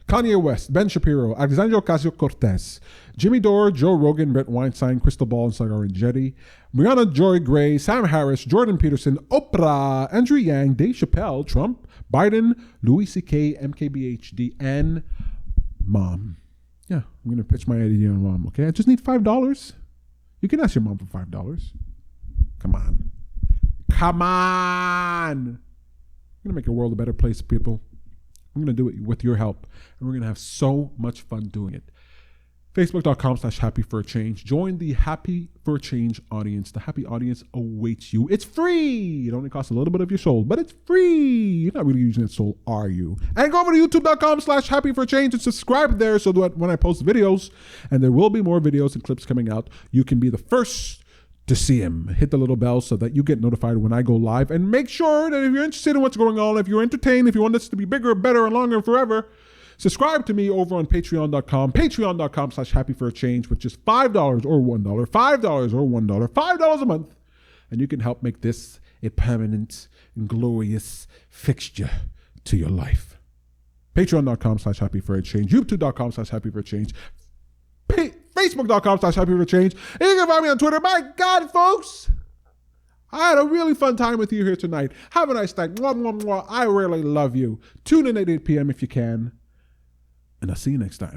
Kanye West, Ben Shapiro, Alexandria Ocasio-Cortez, Jimmy Dore, Joe Rogan, Brett Weinstein, Crystal Ball and Cigar and Jetty, Brianna Joy Gray, Sam Harris, Jordan Peterson, Oprah, Andrew Yang, Dave Chappelle, Trump, Biden, Louis C.K., MKBHD, and Mom. Yeah, I'm going to pitch my idea on Mom, okay? I just need $5. You can ask your mom for $5. Come on. I'm going to make the world a better place, people. I'm going to do it with your help, and we're going to have so much fun doing it. Facebook.com/happy for a change. Join the Happy for a Change audience. The happy audience awaits you. It's free. It only costs a little bit of your soul, but it's free. You're not really using that soul, are you? And go over to youtube.com/happy for a change and subscribe there so that when I post videos, and there will be more videos and clips coming out, you can be the first to see him. Hit the little bell so that you get notified when I go live, and make sure that if you're interested in what's going on, if you're entertained, if you want this to be bigger, better, and longer and forever, subscribe to me over on patreon.com, patreon.com/happy for a change with just $5 or $1, $5 or $1, $5 a month, and you can help make this a permanent and glorious fixture to your life. Patreon.com/happy for a change, youtube.com/happy for a change, Facebook.com/happy for a change. And you can find me on Twitter. My God, folks, I had a really fun time with you here tonight. Have a nice night. Mwah, mwah, mwah. I really love you. Tune in at 8 p.m. if you can. And I'll see you next time.